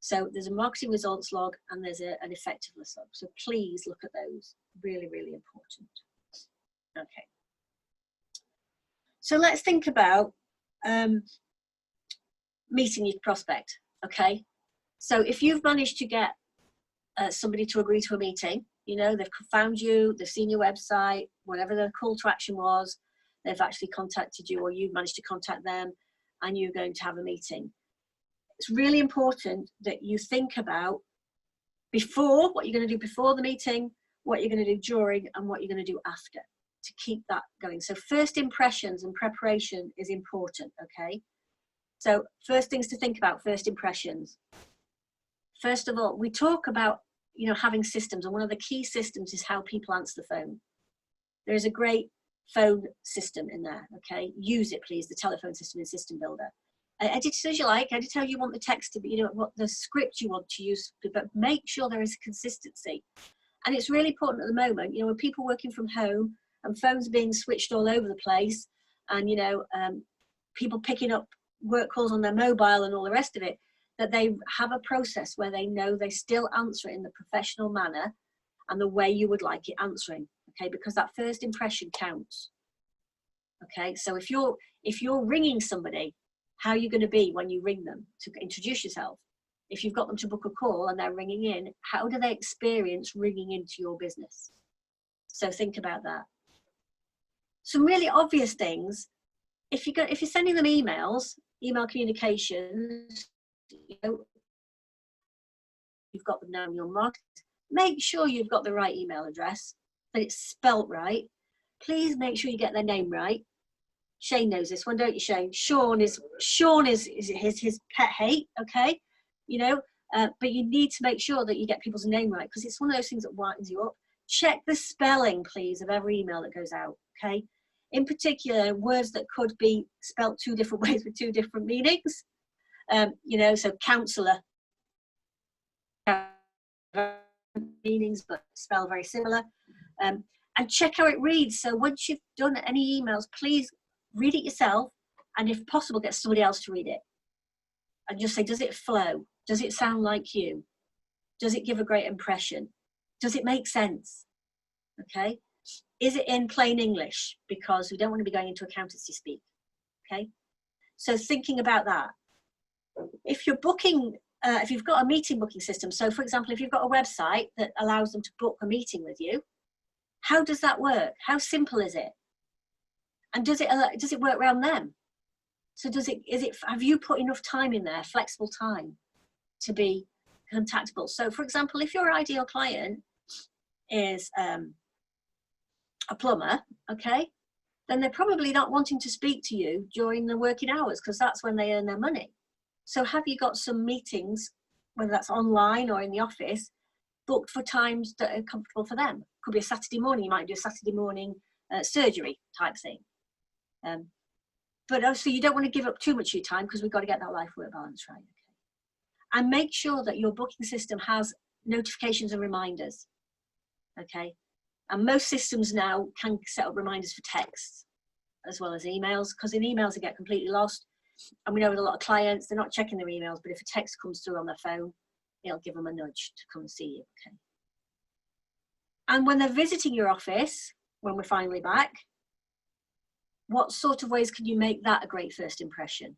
So there's a marketing results log and there's an effectiveness log. So please look at those. Really, really important. Okay. So let's think about meeting your prospect. Okay. So if you've managed to get somebody to agree to a meeting, you know, they've found you, they've seen your website, whatever the call to action was, they've actually contacted you or you've managed to contact them and you're going to have a meeting. It's really important that you think about before, what you're going to do before the meeting, what you're going to do during, and what you're going to do after to keep that going. So first impressions and preparation is important, okay? So first things to think about, first impressions. First of all, we talk about, you know, having systems, and one of the key systems is how people answer the phone. There is a great phone system in there, okay? Use it, please, the telephone system in System Builder. Edit it as you like, edit how you want the text to be, you know, what the script you want to use, but make sure there is consistency. And it's really important at the moment, you know, with people working from home and phones being switched all over the place and, you know, people picking up work calls on their mobile and all the rest of it, that they have a process where they know they still answer it in the professional manner and the way you would like it answering, okay? Because that first impression counts, okay? So if you're ringing somebody, how are you going to be when you ring them to introduce yourself? If you've got them to book a call and they're ringing in, how do they experience ringing into your business? So think about that. Some really obvious things, if you're sending them emails, email communications, you know, you've got them now in your market, make sure you've got the right email address, that it's spelt right. Please make sure you get their name right. Shane knows this one, don't you, Shane? Sean is his pet hate, okay? You know, but you need to make sure that you get people's name right because it's one of those things that winds you up. Check the spelling, please, of every email that goes out, okay? In particular, words that could be spelt two different ways with two different meanings. You know, so counsellor meanings, but spell very similar. And check how it reads. So once you've done any emails, please read it yourself, and if possible, get somebody else to read it. And just say, does it flow? Does it sound like you? Does it give a great impression? Does it make sense? Okay. Is it in plain English? Because we don't want to be going into accountancy speak. Okay. So thinking about that. If you're booking, if you've got a meeting booking system, so for example, if you've got a website that allows them to book a meeting with you, how does that work? How simple is it? And does it work around them? So have you put enough time in there, flexible time, to be contactable? So for example, if your ideal client is a plumber, okay, then they're probably not wanting to speak to you during the working hours because that's when they earn their money. So have you got some meetings, whether that's online or in the office, booked for times that are comfortable for them? Could be a Saturday morning, you might do a Saturday morning surgery type thing. But also you don't want to give up too much of your time because we've got to get that life-work balance right. Okay? And make sure that your booking system has notifications and reminders. Okay. And most systems now can set up reminders for texts as well as emails, because in emails they get completely lost. And we know with a lot of clients, they're not checking their emails, but if a text comes through on their phone, it'll give them a nudge to come and see you. Okay. And when they're visiting your office, when we're finally back, what sort of ways can you make that a great first impression?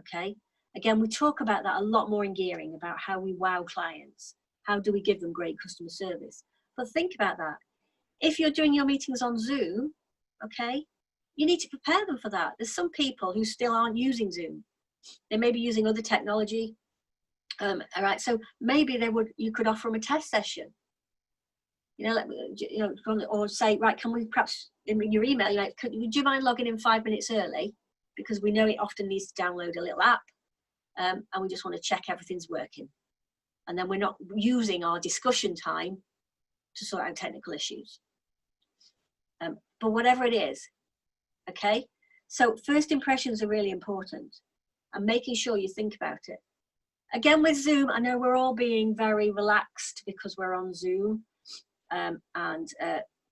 Okay. Again, we talk about that a lot more in Gearing, about how we wow clients. How do we give them great customer service? But think about that. If you're doing your meetings on Zoom, okay, you need to prepare them for that. There's some people who still aren't using Zoom. They may be using other technology. All right, so maybe you could offer them a test session. Or say, right, can we perhaps in your email, would you mind logging in 5 minutes early? Because we know it often needs to download a little app, and we just want to check everything's working. And then we're not using our discussion time to sort out technical issues. But whatever it is, okay? So first impressions are really important, and making sure you think about it. Again, with Zoom, I know we're all being very relaxed because we're on Zoom, and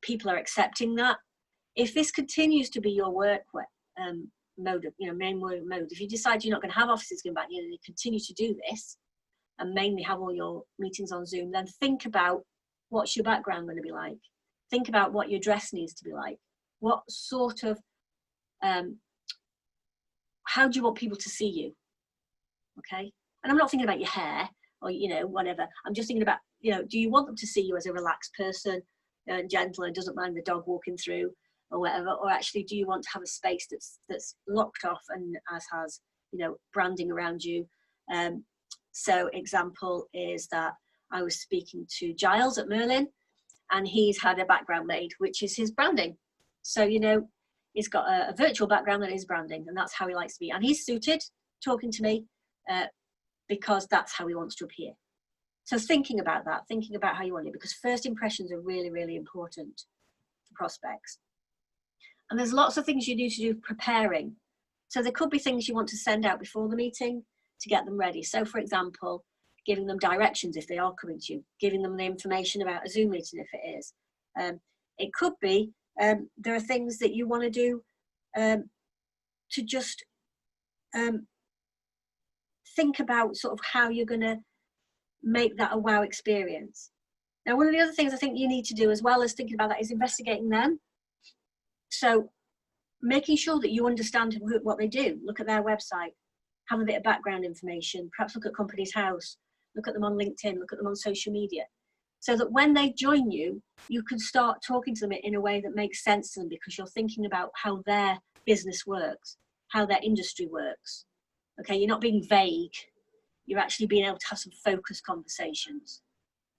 people are accepting that. If this continues to be your work mode, main work mode, if you decide you're not going to have offices going back, you continue to do this, and mainly have all your meetings on Zoom, then think about what's your background going to be like. Think about what your dress needs to be like. What sort of, how do you want people to see you? Okay. And I'm not thinking about your hair or, you know, whatever. I'm just thinking about, you know, do you want them to see you as a relaxed person and gentle and doesn't mind the dog walking through or whatever? Or actually, do you want to have a space that's locked off and has, you know, branding around you? So example is that I was speaking to Giles at Merlin, and he's had a background made, which is his branding. So, you know, he's got a virtual background that is branding, and that's how he likes to be. And he's suited talking to me because that's how he wants to appear. So thinking about that, thinking about how you want it, because first impressions are really, really important for prospects. And there's lots of things you need to do preparing. So there could be things you want to send out before the meeting to get them ready. So for example, giving them directions if they are coming to you, giving them the information about a Zoom meeting if it is. It could be, there are things that you want to do to just think about sort of how you're going to make that a wow experience. Now, one of the other things I think you need to do as well as thinking about that is investigating them. So making sure that you understand what they do, look at their website, have a bit of background information, perhaps look at Companies House, look at them on LinkedIn, look at them on social media, so that when they join you, you can start talking to them in a way that makes sense to them because you're thinking about how their business works, how their industry works. Okay, you're not being vague, you're actually being able to have some focused conversations.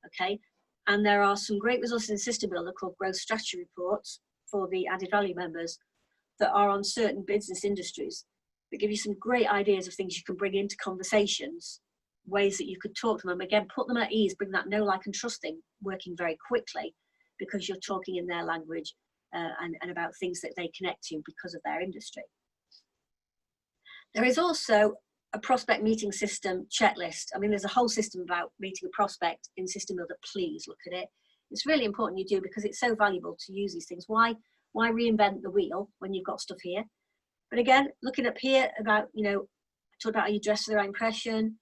Okay, and there are some great resources in System Builder called Growth Strategy Reports for the added value members that are on certain business industries that give you some great ideas of things you can bring into conversations, ways that you could talk to them. Again, put them at ease, bring that know, like, and trusting working very quickly because you're talking in their language and about things that they connect to because of their industry. There is also a prospect meeting system checklist. I mean, there's a whole system about meeting a prospect in System Builder. Please look at it. It's really important you do because it's so valuable to use these things. Why reinvent the wheel when you've got stuff here? But again, looking up here about, you know, talk about how you dress for the right impression,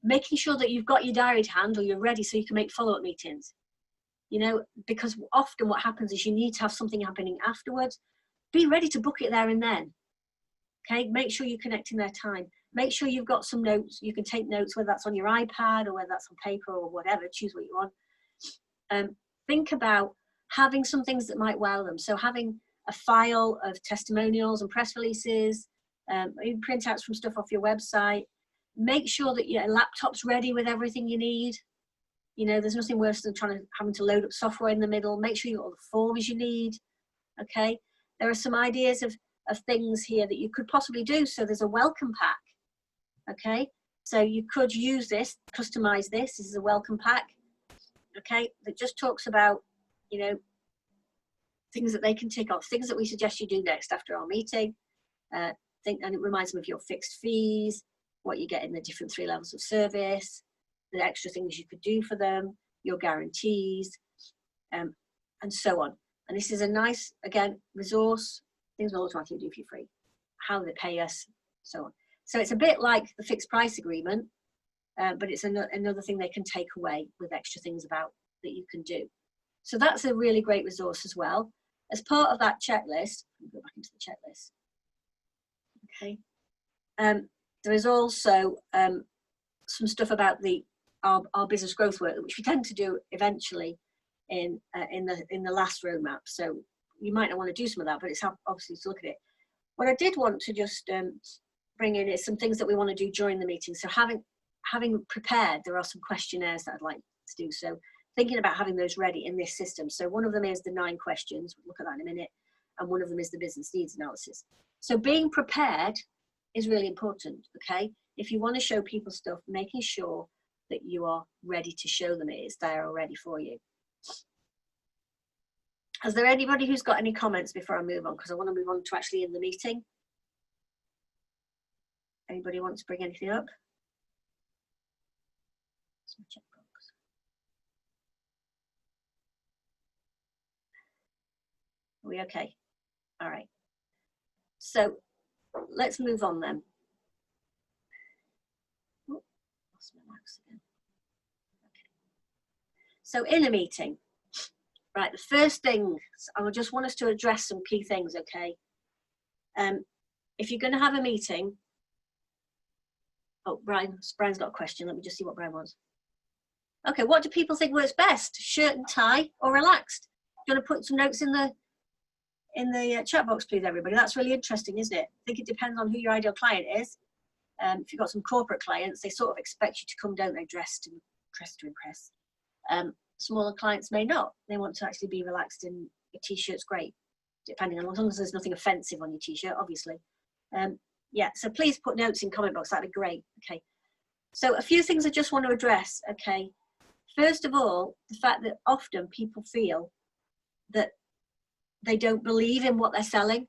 making sure that you've got your diary to hand or you're ready so you can make follow-up meetings. You know, because often what happens is you need to have something happening afterwards. Be ready to book it there and then. Okay, make sure you're connecting their time. Make sure you've got some notes. You can take notes, whether that's on your iPad or whether that's on paper or whatever, choose what you want. Think about having some things that might wow them. So having a file of testimonials and press releases, printouts from stuff off your website. Make sure that your laptop's ready with everything you need. You know, there's nothing worse than having to load up software in the middle. Make sure you've got all the forms you need. Okay, there are some ideas of things here that you could possibly do. So there's a welcome pack. Okay, so you could use this, customize this. This is a welcome pack. Okay, that just talks about, you know, things that they can tick off, things that we suggest you do next after our meeting. And it reminds them of your fixed fees, what you get in the different 3 levels of service, the extra things you could do for them, your guarantees, and so on. And this is a nice, again, resource, things we'll automatically do for you free, how they pay us, so on. So it's a bit like the fixed price agreement, but it's another thing they can take away with extra things about that you can do. So that's a really great resource as well. As part of that checklist, I'll go back into the checklist. Okay. There is also some stuff about our business growth work, which we tend to do eventually in the last roadmap. So you might not want to do some of that, but it's obviously to look at it. What I did want to just bring in is some things that we want to do during the meeting. So having prepared, there are some questionnaires that I'd like to do. So thinking about having those ready in this system. So one of them is the 9 questions. We'll look at that in a minute. And one of them is the business needs analysis. So being prepared is really important, okay? If you want to show people stuff, making sure that you are ready to show them it is there already for you. Is there anybody who's got any comments before I move on? Because I want to move on to actually in the meeting. Anybody want to bring anything up? Are we okay? All right. So let's move on then. Oh, lost my mouse again. So in a meeting, right, the first thing, I just want us to address some key things, okay? If you're going to have a meeting, oh, Brian's got a question. Let me just see what Brian wants. Okay, what do people think works best? Shirt and tie or relaxed? Do you want to put some notes in the chat box, please, everybody? That's really interesting, isn't it? I think it depends on who your ideal client is. If you've got some corporate clients, they sort of expect you to come, don't they, dressed to impress. Smaller clients may not. They want to actually be relaxed, and a t-shirt's great, depending on, as long as there's nothing offensive on your t-shirt, obviously. Yeah, so please put notes in comment box. That'd be great. Okay. So a few things I just want to address. Okay. First of all, the fact that often people feel that they don't believe in what they're selling.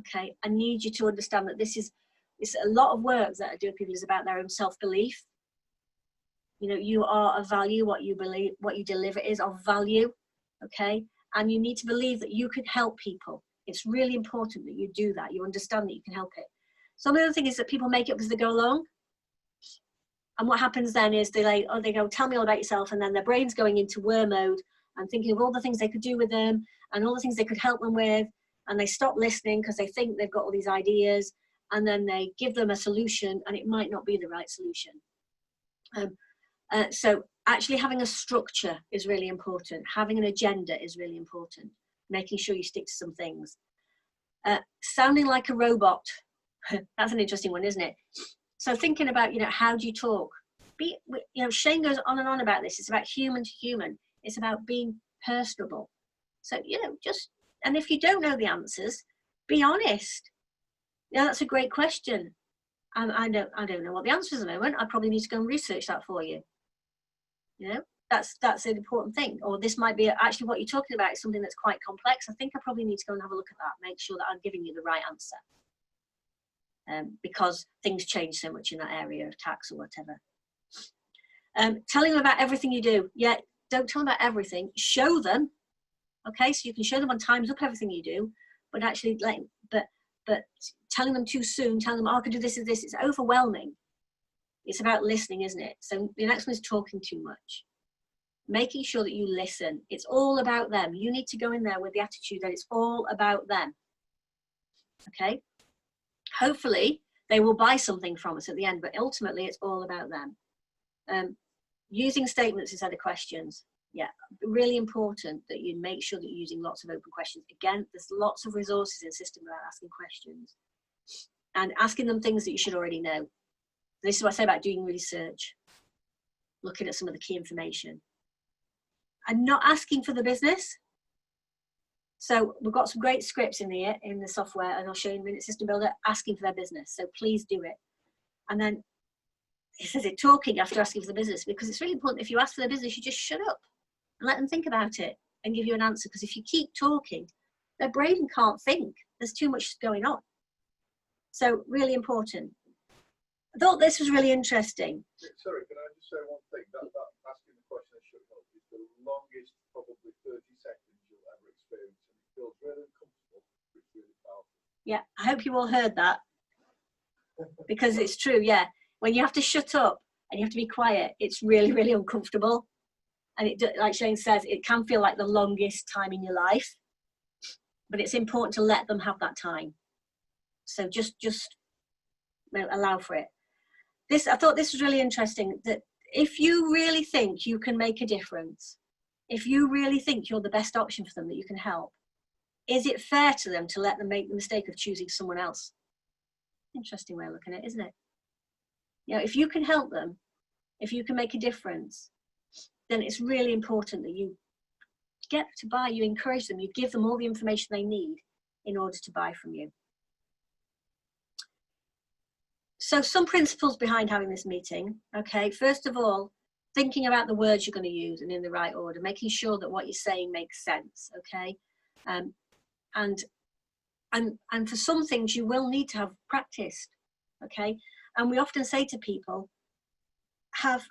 Okay. I need you to understand that it's a lot of work that I do with people is about their own self-belief. You know, you are of value. What you believe, what you deliver is of value. Okay. And you need to believe that you can help people. It's really important that you do that. You understand that you can help it. Some of the thing is that people make it up as they go along. And what happens then is they go, tell me all about yourself. And then their brain's going into whir mode and thinking of all the things they could do with them and all the things they could help them with. And they stop listening because they think they've got all these ideas. And then they give them a solution and it might not be the right solution. So actually having a structure is really important. Having an agenda is really important. Making sure you stick to some things. Sounding like a robot. That's an interesting one, isn't it? So thinking about, you know, how do you talk? Shane goes on and on about this. It's about human to human. It's about being personable. So, you know, and if you don't know the answers, be honest. Yeah, that's a great question. I don't know what the answer is at the moment. I probably need to go and research that for you. You know? That's an important thing. Or this might be actually what you're talking about is something that's quite complex. I think I probably need to go and have a look at that, make sure that I'm giving you the right answer. Because things change so much in that area of tax or whatever. Telling them about everything you do. Yeah, don't tell them about everything. Show them. Okay, so you can show them on Time's Up everything you do, but actually, but telling them too soon, telling them, oh, I can do this and this, it's overwhelming. It's about listening, isn't it? So the next one is talking too much. Making sure that you listen. It's all about them. You need to go in there with the attitude that it's all about them. Okay? Hopefully, they will buy something from us at the end, but ultimately, it's all about them. Using statements instead of questions. Yeah, really important that you make sure that you're using lots of open questions. Again, there's lots of resources in the system about asking questions. And asking them things that you should already know. This is what I say about doing research. Looking at some of the key information. And not asking for the business. So we've got some great scripts in the software, and I'll show you in a minute, System Builder, asking for their business. So please do it. And then it says it talking after asking for the business, because it's really important. If you ask for their business, you just shut up and let them think about it and give you an answer. Because if you keep talking, their brain can't think. There's too much going on. So really important. I thought this was really interesting. Sorry, can I just say one thing? That asking the question I should help is the longest, probably 30 seconds you'll ever experience. And it feels really uncomfortable. It's really powerful. Yeah, I hope you all heard that. Because it's true, yeah. When you have to shut up and you have to be quiet, it's really, really uncomfortable. And it, like Shane says, it can feel like the longest time in your life. But it's important to let them have that time. So just allow for it. I thought this was really interesting, that if you really think you can make a difference, if you really think you're the best option for them, that you can help, is it fair to them to let them make the mistake of choosing someone else? Interesting way of looking at it, isn't it? You know, if you can help them, if you can make a difference, then it's really important that you get to buy, you encourage them, you give them all the information they need in order to buy from you. So some principles behind having this meeting. Okay, first of all, thinking about the words you're going to use and in the right order, making sure that what you're saying makes sense. Okay, and for some things you will need to have practiced. Okay, and we often say to people, have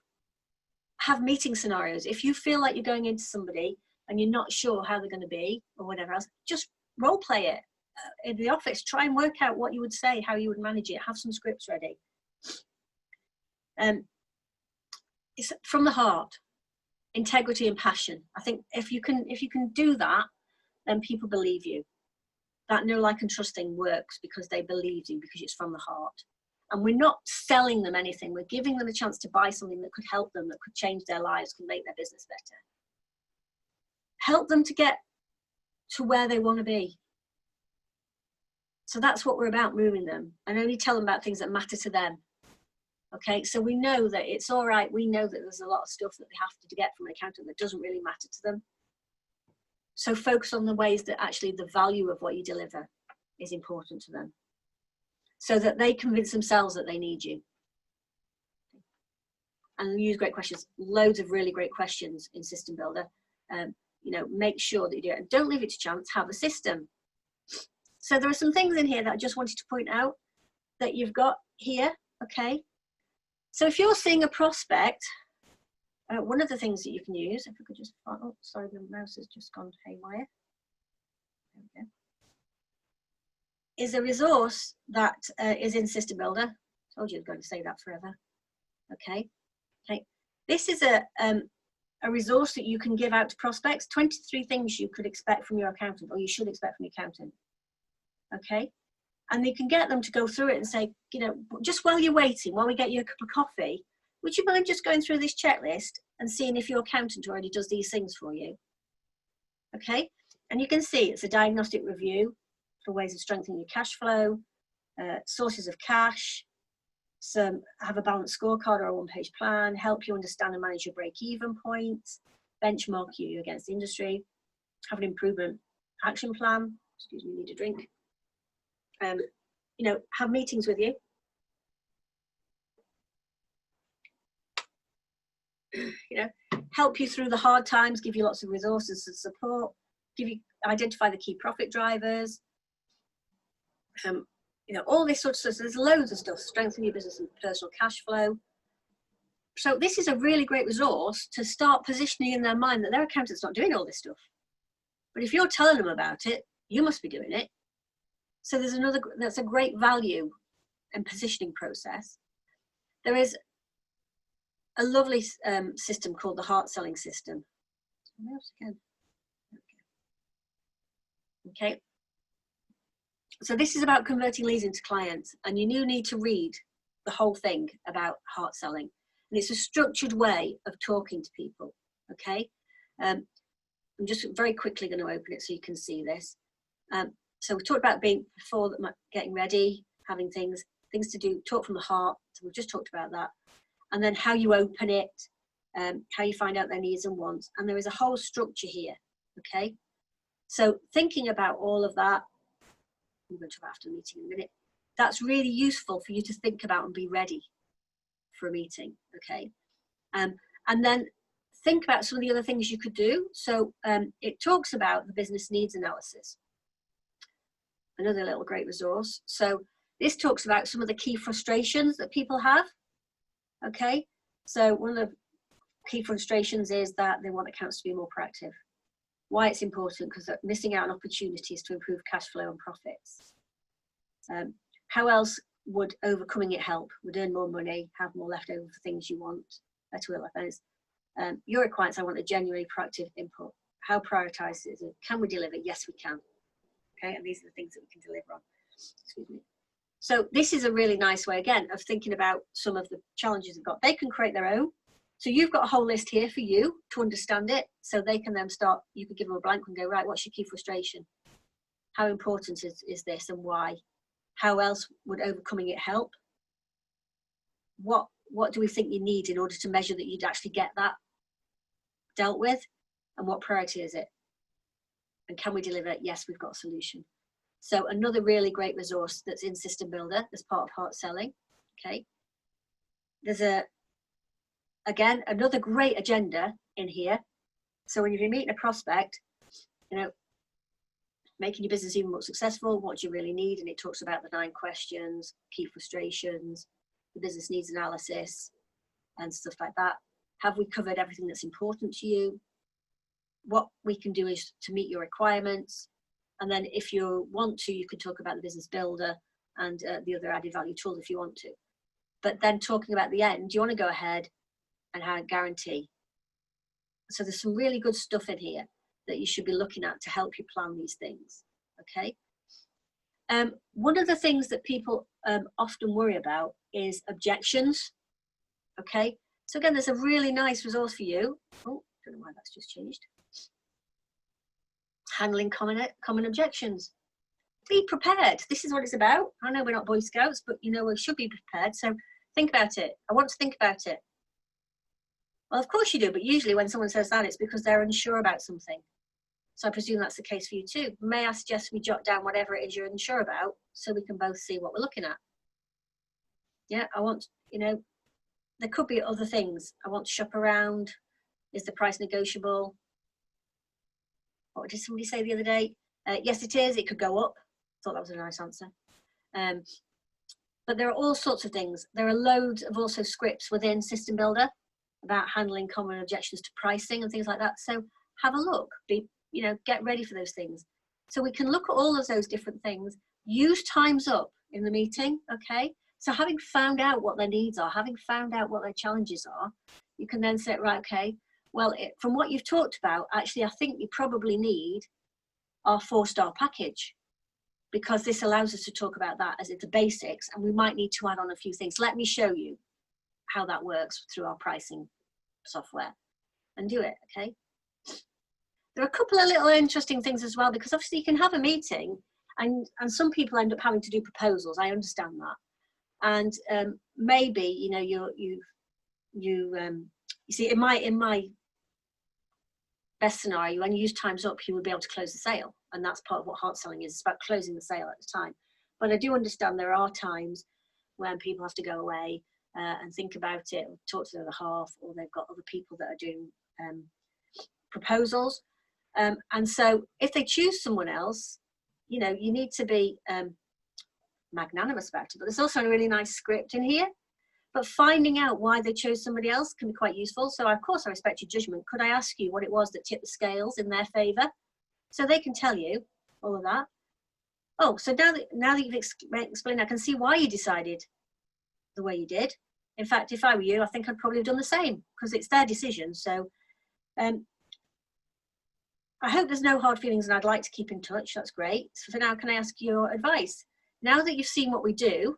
meeting scenarios. If you feel like you're going into somebody and you're not sure how they're going to be or whatever else, just role play it. In the office, try and work out what you would say, how you would manage it, have some scripts ready. It's from the heart. integrity and passion. I think if you can do that, then people believe you. That know, like, and trusting works because they believe you, because it's from the heart. And we're not selling them anything. We're giving them a chance to buy something that could help them, that could change their lives, could make their business better. Help them to get to where they want to be. So that's what we're about, moving them, and only tell them about things that matter to them. Okay, so we know that it's all right. We know that there's a lot of stuff that they have to get from an accountant that doesn't really matter to them. So focus on the ways that actually the value of what you deliver is important to them, so that they convince themselves that they need you. And use great questions, loads of really great questions in System Builder. You know, make sure that you do it. And don't leave it to chance, have a system. So there are some things in here that I just wanted to point out that you've got here, okay? So if you're seeing a prospect, one of the things that you can use, if I could just, oh, sorry, the mouse has just gone haywire. There we go. Is a resource that is in System Builder. Told you I was going to say that forever. Okay. Okay. This is a resource that you can give out to prospects. 23 things you could expect from your accountant, or you should expect from your accountant. Okay. And you can get them to go through it and say, you know, just while you're waiting, while we get you a cup of coffee, would you mind just going through this checklist and seeing if your accountant already does these things for you? Okay. And you can see it's a diagnostic review for ways of strengthening your cash flow, sources of cash, have a balanced scorecard or a one-page plan, help you understand and manage your break-even points, benchmark you against the industry, have an improvement action plan, excuse me, need a drink, you know, have meetings with you. You know, help you through the hard times, give you lots of resources and support, identify the key profit drivers, you know, all this sort of stuff. So there's loads of stuff, strengthen your business and personal cash flow. So this is a really great resource to start positioning in their mind that their accountant's not doing all this stuff. But if you're telling them about it, you must be doing it. So that's a great value and positioning process. There is a lovely system called the heart selling system. Okay. So this is about converting leads into clients, and you do need to read the whole thing about heart selling. And it's a structured way of talking to people, okay? I'm just very quickly going to open it so you can see this. So we talked about getting ready, having things to do, talk from the heart. So we've just talked about that. And then how you open it, how you find out their needs and wants. And there is a whole structure here, okay? So thinking about all of that, I'm going to talk after the meeting in a minute. That's really useful for you to think about and be ready for a meeting, okay? And then think about some of the other things you could do. So it talks about the business needs analysis, another little great resource. So this talks about some of the key frustrations that people have, okay? So one of the key frustrations is that they want accounts to be more proactive. Why it's important, because they're missing out on opportunities to improve cash flow and profits. How else would overcoming it help? Would earn more money, have more left over for things you want, better work-life balance. Your requirements, I want a genuinely proactive input. How prioritized is it? Can we deliver? Yes, we can. Okay, and these are the things that we can deliver on. Excuse me. So this is a really nice way, again, of thinking about some of the challenges they've got. They can create their own. So you've got a whole list here for you to understand it, so they can then start, you could give them a blank and go, right, what's your key frustration? How important is this and why? How else would overcoming it help? What do we think you need in order to measure that you'd actually get that dealt with? And what priority is it? And can we deliver it? Yes, we've got a solution. So another really great resource that's in System Builder as part of heart selling, okay? There's again, another great agenda in here. So when you're meeting a prospect, you know, making your business even more successful, what do you really need? And it talks about the 9 questions, key frustrations, the business needs analysis, and stuff like that. Have we covered everything that's important to you? What we can do is to meet your requirements. And then if you want to, you can talk about the business builder and the other added value tool if you want to. But then talking about the end, do you want to go ahead and have a guarantee? So there's some really good stuff in here that you should be looking at to help you plan these things. Okay. One of the things that people often worry about is objections. Okay. So again, there's a really nice resource for you. Oh, don't know why that's just changed. Handling common objections. Be prepared. This is what it's about. I know we're not Boy Scouts, but you know, we should be prepared. So think about it. I want to think about it. Well, of course you do, but usually when someone says that, it's because they're unsure about something. So I presume that's the case for you too. May I suggest we jot down whatever it is you're unsure about so we can both see what we're looking at? Yeah, I want, you know, there could be other things. I want to shop around. Is the price negotiable? What did somebody say the other day? Yes, it is. It could go up. Thought that was a nice answer. But there are all sorts of things. There are loads of also scripts within System Builder about handling common objections to pricing and things like that. So have a look. You know, get ready for those things. So we can look at all of those different things. Use times up in the meeting. Okay. So having found out what their needs are, having found out what their challenges are, you can then say, right, okay, well, from what you've talked about, actually, I think you probably need our 4-star package, because this allows us to talk about that as it's the basics, and we might need to add on a few things. Let me show you how that works through our pricing software, and do it, okay? There are a couple of little interesting things as well, because obviously you can have a meeting and some people end up having to do proposals. I understand that. And maybe, you know, you see, in my best scenario, when you use times up, you will be able to close the sale. And that's part of what hard selling is. It's about closing the sale at the time. But I do understand there are times when people have to go away and think about it, or talk to the other half, or they've got other people that are doing proposals. And so if they choose someone else, you know, you need to be magnanimous about it. But there's also a really nice script in here. But finding out why they chose somebody else can be quite useful. So of course I respect your judgment. Could I ask you what it was that tipped the scales in their favour? So they can tell you all of that. Oh, so now that you've explained, I can see why you decided the way you did. In fact, if I were you, I think I'd probably have done the same, because it's their decision. So I hope there's no hard feelings, and I'd like to keep in touch. That's great. So for now, can I ask your advice? Now that you've seen what we do,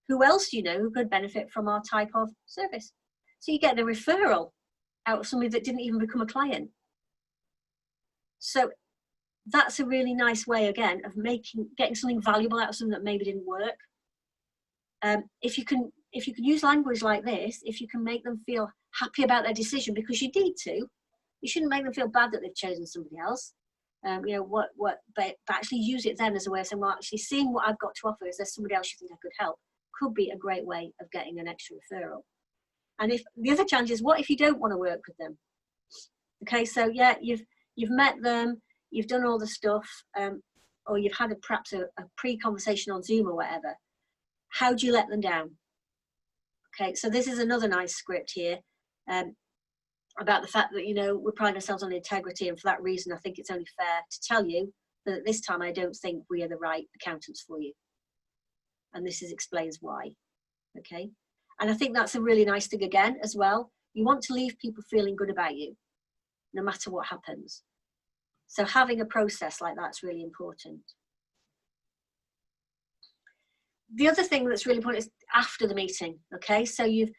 who else do you know who could benefit from our type of service? So you get a referral out of somebody that didn't even become a client. So that's a really nice way, again, of getting something valuable out of something that maybe didn't work. If you can use language like this, if you can make them feel happy about their decision, because you need to, you shouldn't make them feel bad that they've chosen somebody else. You know, but actually use it then as a way of saying, well, actually seeing what I've got to offer, is there somebody else you think I could help? Could be a great way of getting an extra referral. And if the other challenge is, what if you don't want to work with them? Okay, so yeah, you've met them, you've done all the stuff, or you've had perhaps a pre-conversation on Zoom or whatever. How do you let them down? Okay, so this is another nice script here about the fact that, you know, we pride ourselves on integrity, and for that reason, I think it's only fair to tell you that at this time, I don't think we are the right accountants for you. And this explains why, okay? And I think that's a really nice thing again as well. You want to leave people feeling good about you, no matter what happens. So having a process like that's really important. The other thing that's really important is after the meeting, okay? So you've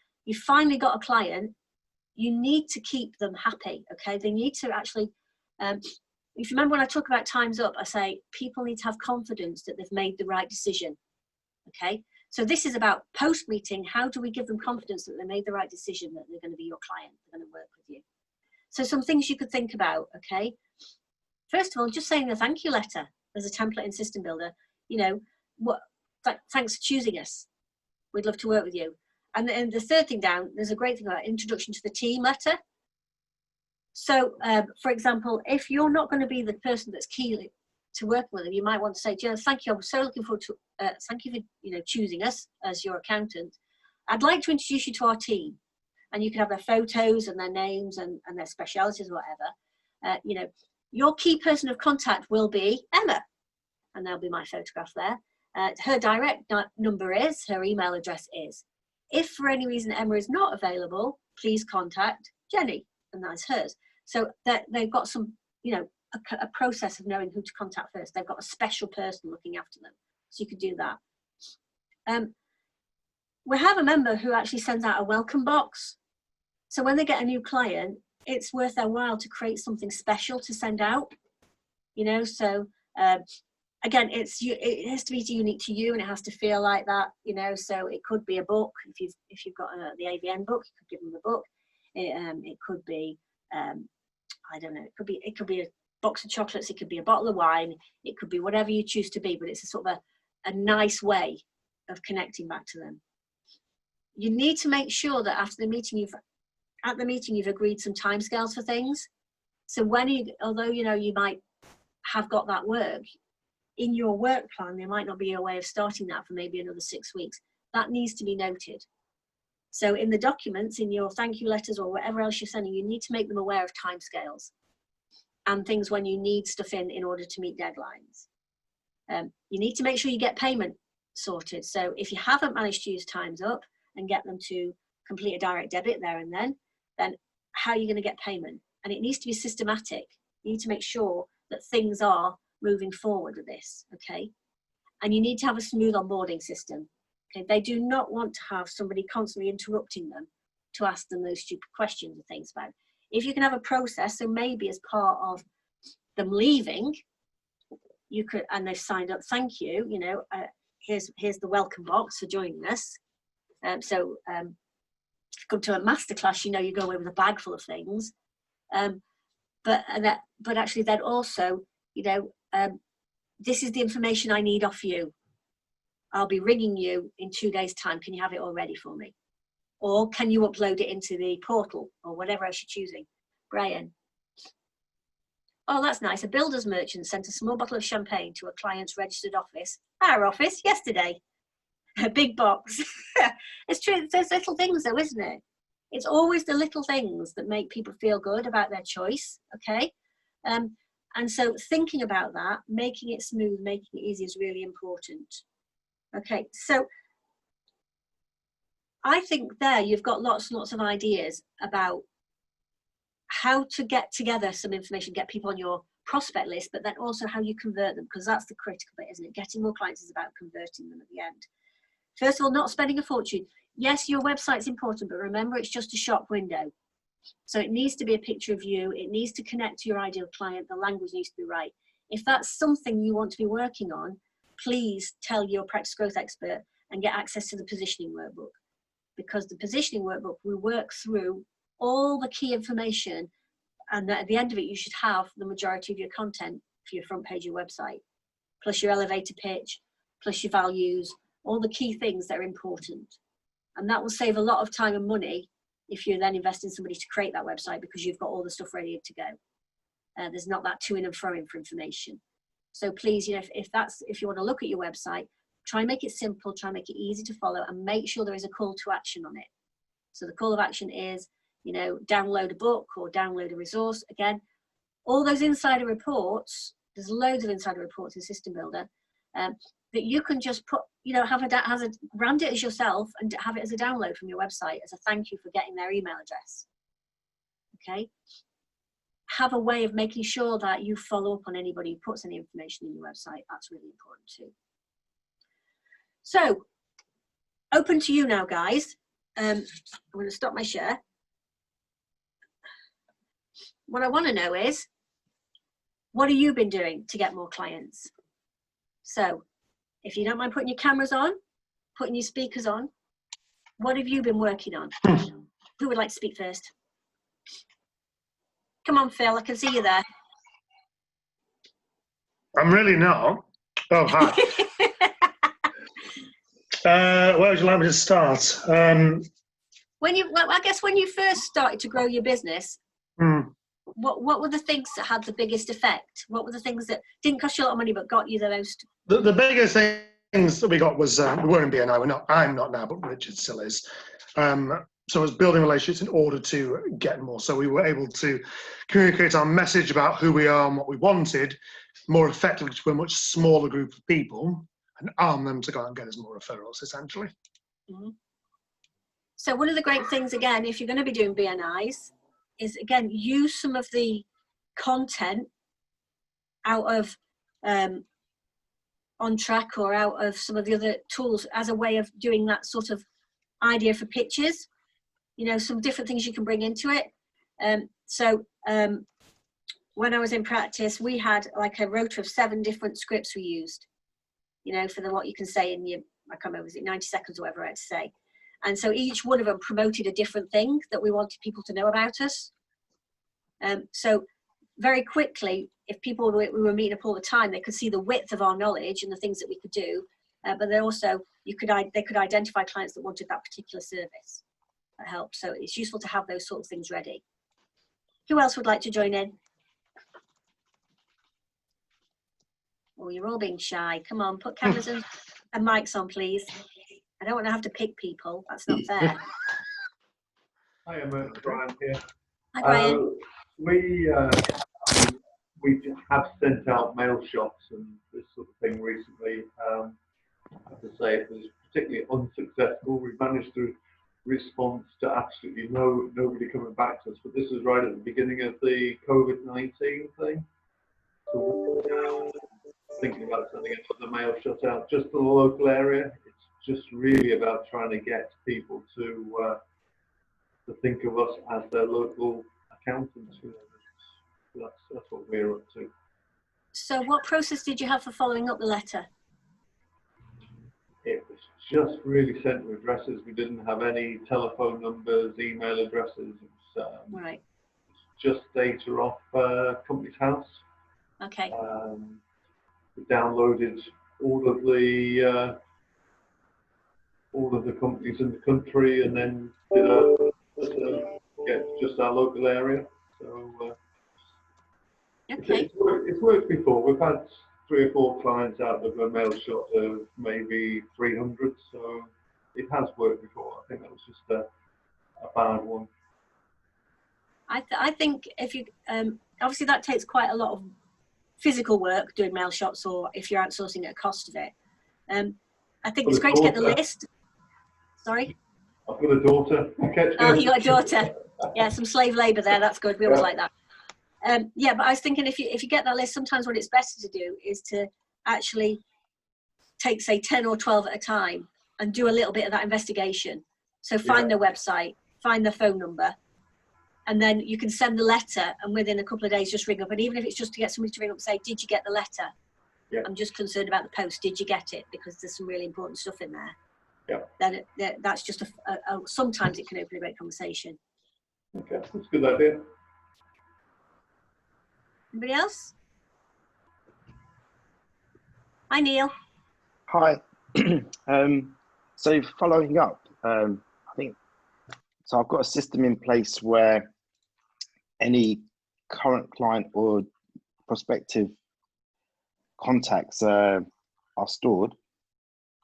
finally got a client, you need to keep them happy, okay? They need to actually, if you remember when I talk about times up, I say people need to have confidence that they've made the right decision. Okay, so this is about post-meeting. How do we give them confidence that they made the right decision, that they're going to be your client, they're going to work with you? So some things you could think about, okay? First of all, just saying a thank you letter as a template in System Builder. You know, thanks for choosing us. We'd love to work with you. And then the third thing down, there's a great thing about introduction to the team letter. So, for example, if you're not going to be the person that's key to working with them, you might want to say, Joe, thank you. I'm so looking forward to, thank you for choosing us as your accountant. I'd like to introduce you to our team, and you can have their photos and their names and their specialities, or whatever. Your key person of contact will be Emma, and there'll be my photograph there. Her direct number is, her email address is. If for any reason Emma is not available, please contact Jenny, and that's hers. So that they've got some, you know, a process of knowing who to contact first. They've got a special person looking after them. So you could do that. We have a member who actually sends out a welcome box. So when they get a new client, it's worth their while to create something special to send out, you know. So again, it has to be unique to you, and it has to feel like that, you know. So it could be a book. If you've got the AVN book, you could give them the book. It could be I don't know. It could be a box of chocolates. It could be a bottle of wine. It could be whatever you choose to be. But it's a sort of a nice way of connecting back to them. You need to make sure that after the meeting you've agreed some timescales for things. So although you know you might have got that work in your work plan, there might not be a way of starting that for maybe another 6 weeks. That needs to be noted. So in the documents, in your thank you letters or whatever else you're sending, you need to make them aware of timescales and things when you need stuff in order to meet deadlines. You need to make sure you get payment sorted. So if you haven't managed to use Time's Up and get them to complete a direct debit there and then how are you going to get payment? And it needs to be systematic. You need to make sure that things are moving forward with this, okay? And you need to have a smooth onboarding system. Okay, they do not want to have somebody constantly interrupting them to ask them those stupid questions and things about it. If you can have a process, so maybe as part of them leaving, you could, and they've signed up, thank you, you know, here's the welcome box for joining us. If you come to a masterclass, you know you go away with a bag full of things. But actually then also, you know, this is the information I need off you. I'll be ringing you in 2 days' time. Can you have it all ready for me? Or can you upload it into the portal or whatever else you're choosing? Brian. Oh, that's nice. A builder's merchant sent a small bottle of champagne to a client's registered office, our office, yesterday. A big box. It's true. There's little things though, isn't it? It's always the little things that make people feel good about their choice, okay? And so thinking about that, making it smooth, making it easy is really important. Okay, so I think there you've got lots and lots of ideas about how to get together some information, get people on your prospect list, but then also how you convert them, because that's the critical bit, isn't it? Getting more clients is about converting them at the end. First of all, not spending a fortune. Yes, your website's important, but remember it's just a shop window. So it needs to be a picture of you. It needs to connect to your ideal client. The language needs to be right. If that's something you want to be working on, please tell your practice growth expert and get access to the positioning workbook, because the positioning workbook will work through all the key information, and at the end of it, you should have the majority of your content for your front page of your website, plus your elevator pitch, plus your values, all the key things that are important. And that will save a lot of time and money if you then invest in somebody to create that website, because you've got all the stuff ready to go. There's not that to-in and fro-in for information. So please, you know, if you want to look at your website, try and make it simple, try and make it easy to follow, and make sure there is a call to action on it. So the call of action is, you know, download a book or download a resource. Again, all those insider reports, there's loads of insider reports in System Builder that you can just put, you know, brand it as yourself and have it as a download from your website as a thank you for getting their email address. Okay. Have a way of making sure that you follow up on anybody who puts any information in your website. That's really important too. So, open to you now, guys. I'm going to stop my share. What I want to know is, what have you been doing to get more clients? So, if you don't mind putting your cameras on, putting your speakers on, what have you been working on? Who would like to speak first? Come on, Phil, I can see you there. I'm really not. Oh, hi. Where would you like me to start? Well, I guess when you first started to grow your business, what were the things that had the biggest effect? What were the things that didn't cost you a lot of money but got you the most? The biggest things that we got was, we were in BNI, I'm not now, but Richard still is. So I was building relationships in order to get more. So we were able to communicate our message about who we are and what we wanted more effectively to a much smaller group of people and arm them to go out and get us more referrals, essentially. Mm-hmm. So one of the great things, again, if you're going to be doing BNIs, is again, use some of the content out of On Track or out of some of the other tools as a way of doing that sort of idea for pitches. You know, some different things you can bring into it. When I was in practice, we had like a rota of 7 different scripts we used, you know, for what you can say in your, I can't remember, was it 90 seconds or whatever I had to say. And so each one of them promoted a different thing that we wanted people to know about us. So very quickly, if people we were meeting up all the time, they could see the width of our knowledge and the things that we could do. But then also they could identify clients that wanted that particular service. That helps. So it's useful to have those sort of things ready. Who else would like to join in? Oh, you're all being shy. Come on, put cameras and mics on, please. I don't want to have to pick people. That's not fair. Hi, Emma. Brian here. Hi, Brian. We have sent out mail shots and this sort of thing recently. I have to say it was particularly unsuccessful. We managed to respond to absolutely nobody coming back to us, but this was right at the beginning of the COVID-19 thing. So we're thinking about sending another mail shot out just to the local area. It's just really about trying to get people to think of us as their local accountants. You know, that's what we're up to. So what process did you have for following up the letter? It was just really sent to addresses. We didn't have any telephone numbers, email addresses. It was, right. Just data off Company's House. Okay. We downloaded all of the companies in the country, and then did get just our local area. So okay. It's worked before. We've had 3 or 4 clients out of a mail shot of maybe 300, so it has worked before. I think that was just a bad one. I think if you obviously that takes quite a lot of physical work doing mail shots, or if you're outsourcing at a cost of it. I think it's great to get the list. Sorry? I've got a daughter. Oh, you got a daughter. Yeah, some slave labour there. That's good. We always like that. Yeah, but I was thinking if you get that list, sometimes what it's better to do is to actually take, say, 10 or 12 at a time and do a little bit of that investigation. So find their website, find their phone number, and then you can send the letter, and within a couple of days just ring up. And even if it's just to get somebody to ring up and say, did you get the letter? Yeah. I'm just concerned about the post. Did you get it? Because there's some really important stuff in there. Yeah. Then that's just sometimes it can open a great conversation. Okay, that's a good idea. Anybody else? Hi, Neil. Hi. So following up, I think, so I've got a system in place where any current client or prospective contacts are stored,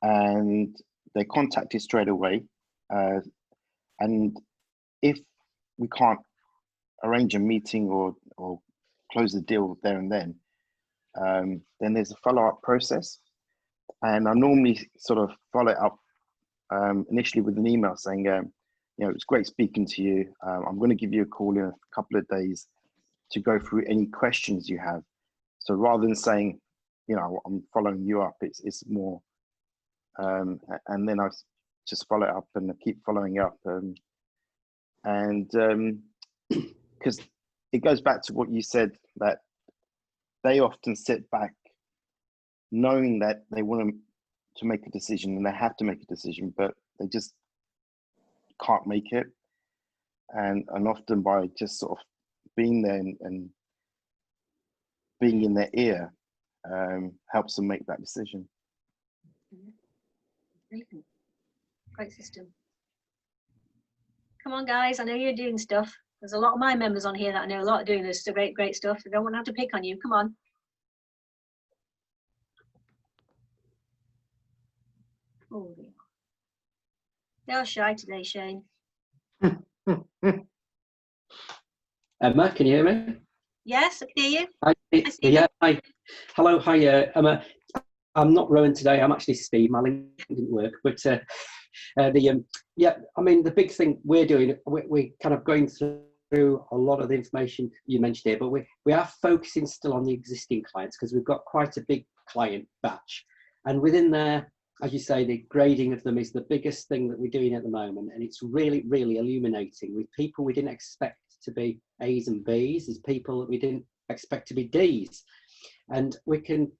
and they're contacted straight away. And if we can't arrange a meeting or close the deal there and then there's a follow-up process. And I normally sort of follow it up initially with an email saying, you know, it's great speaking to you. I'm going to give you a call in a couple of days to go through any questions you have. So rather than saying, you know, I'm following you up, it's more, and then I just follow it up and I keep following up. Because it goes back to what you said, that they often sit back knowing that they want to make a decision and they have to make a decision, but they just can't make it. And often by just sort of being there and being in their ear helps them make that decision. Brilliant. Great system. Come on, guys. I know you're doing stuff. There's a lot of my members on here that I know a lot of doing this great stuff. I don't want to have to pick on you. Come on. Oh, they're shy today, Shane. Emma, can you hear me? Yes, I can hear you. Hi. Yeah, hi. Hello, hi, Emma. I'm not Rowan today. I'm actually Steve. My link didn't work, but yeah, I mean, the big thing we're doing, we're kind of going through through a lot of the information you mentioned here, but we are focusing still on the existing clients because we've got quite a big client batch. And within there, as you say, the grading of them is the biggest thing that we're doing at the moment. And it's really, really illuminating with people we didn't expect to be A's and B's. There's people that we didn't expect to be D's. And we can,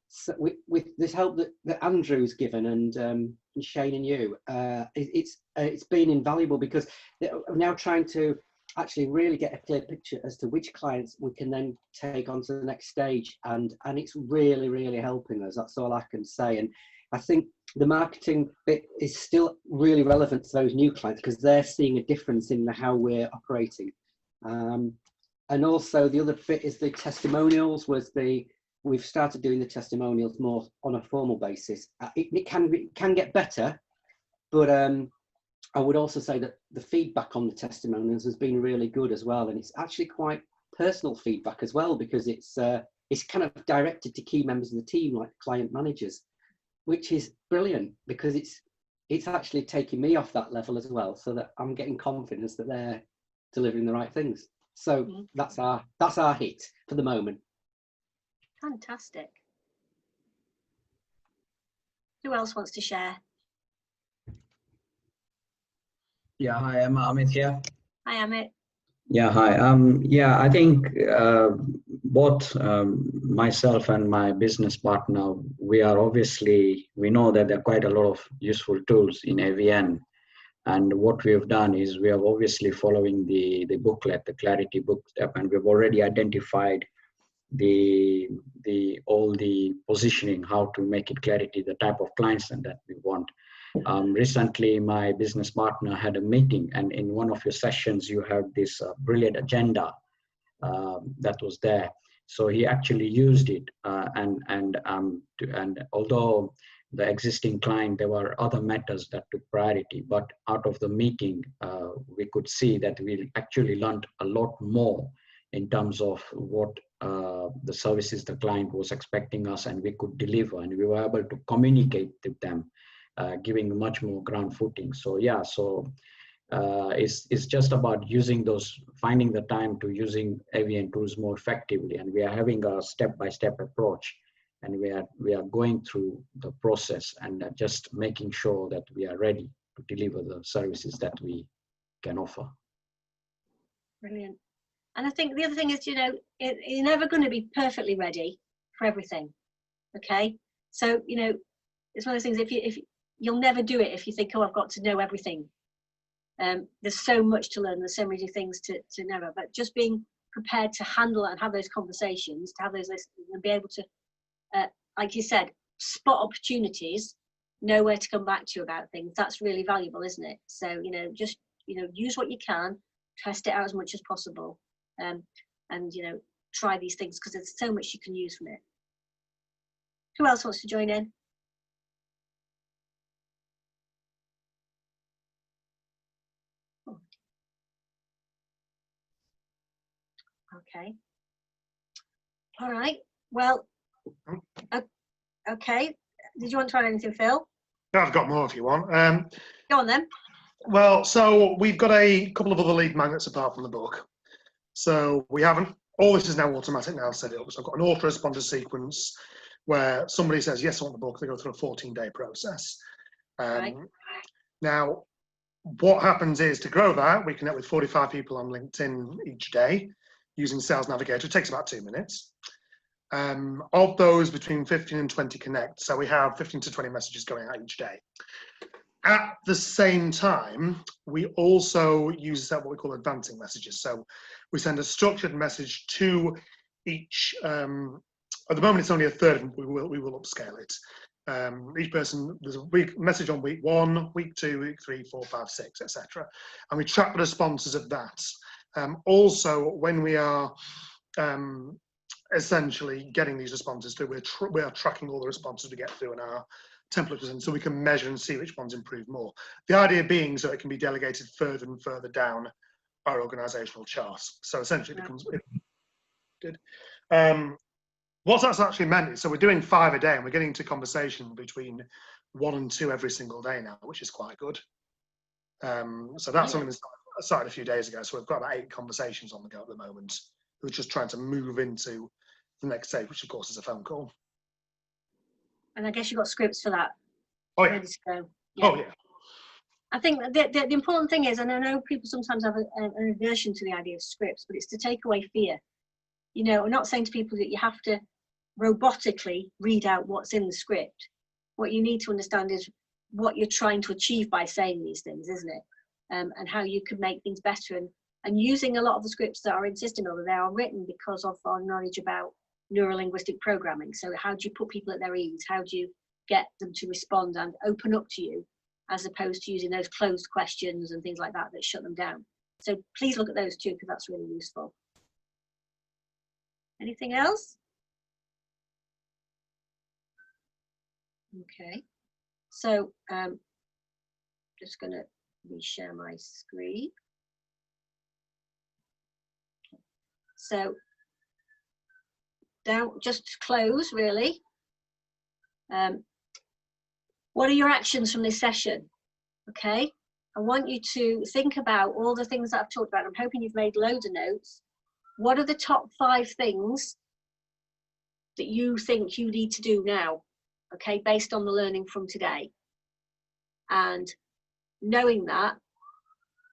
with this help that Andrew's given and Shane and you, it's been invaluable because we're now trying to actually really get a clear picture as to which clients we can then take on to the next stage. And it's really, really helping us. That's all I can say. And I think the marketing bit is still really relevant to those new clients because they're seeing a difference in how we're operating. And also the other bit is the testimonials we've started doing the testimonials more on a formal basis. It can get better, but I would also say that the feedback on the testimonials has been really good as well. And it's actually quite personal feedback as well, because it's kind of directed to key members of the team, like client managers, which is brilliant because it's actually taking me off that level as well, so that I'm getting confidence that they're delivering the right things. So that's our hit for the moment. Fantastic. Who else wants to share? Yeah, hi, I'm Amit here. Hi, Amit. Yeah, hi. Yeah, I think both myself and my business partner, we know that there are quite a lot of useful tools in AVN. And what we have done is we have obviously following the booklet, the Clarity book step, and we've already identified all the positioning, how to make it Clarity, the type of clients that we want. Recently, my business partner had a meeting, and in one of your sessions, you had this brilliant agenda that was there. So he actually used it, and although the existing client, there were other matters that took priority, but out of the meeting, we could see that we actually learned a lot more in terms of what the services the client was expecting us, and we could deliver, and we were able to communicate with them, giving much more ground footing. So yeah, it's just about finding the time to using AVN tools more effectively, and we are having a step-by-step approach, and we are going through the process and just making sure that we are ready to deliver the services that we can offer. Brilliant. And I think the other thing is, you're never going to be perfectly ready for everything. Okay, so it's one of those things. If you'll never do it if you think, oh, I've got to know everything. There's so much to learn. There's so many things to know. But just being prepared to handle and have those conversations, to have those lists, and be able to, like you said, spot opportunities, know where to come back to you about things. That's really valuable, isn't it? So just use what you can, test it out as much as possible, and try these things because there's so much you can use from it. Who else wants to join in? Okay. All right. Well, okay. Did you want to add anything, Phil? I've got more if you want. Go on then. Well, so we've got a couple of other lead magnets apart from the book. So we haven't, all this is now automatic now set it up. So I've got an autoresponder sequence where somebody says, yes, I want the book. They go through a 14-day process. Right. Now, what happens is to grow that, we connect with 45 people on LinkedIn each day using Sales Navigator. It takes about 2 minutes. Of those, between 15 and 20 connect. So we have 15 to 20 messages going out each day. At the same time, we also use what we call advancing messages. So we send a structured message to each, at the moment it's only a third, we will upscale it. Each person, there's a message on week 1, week 2, week 3, 4, 5, 6, etc. And we track the responses of that. Also, when we are essentially getting these responses through, we are tracking all the responses we get through in our templates, and so we can measure and see which ones improve more. The idea being so it can be delegated further and further down our organizational charts. So essentially it becomes good. What that's actually meant is, so we're doing 5 a day and we're getting to conversation between 1 and 2 every single day now, which is quite good. So that's something that's started a few days ago, so we've got about 8 conversations on the go at the moment. We're just trying to move into the next stage, which of course is a phone call. And I guess you've got scripts for that. Oh yeah. Ready to go. Oh yeah. I think the important thing is, and I know people sometimes have an aversion to the idea of scripts, but it's to take away fear. You know, I'm not saying to people that you have to robotically read out what's in the script. What you need to understand is what you're trying to achieve by saying these things, isn't it? And how you can make things better. And using a lot of the scripts that are in System Builder, they are written because of our knowledge about neuro-linguistic programming. So how do you put people at their ease? How do you get them to respond and open up to you, as opposed to using those closed questions and things like that that shut them down? So please look at those too, because that's really useful. Anything else? Okay, so just going to reshare my screen. So down, just to close really. What are your actions from this session? Okay, I want you to think about all the things that I've talked about. I'm hoping you've made loads of notes. What are the top 5 things that you think you need to do now? Okay, based on the learning from today. And knowing that,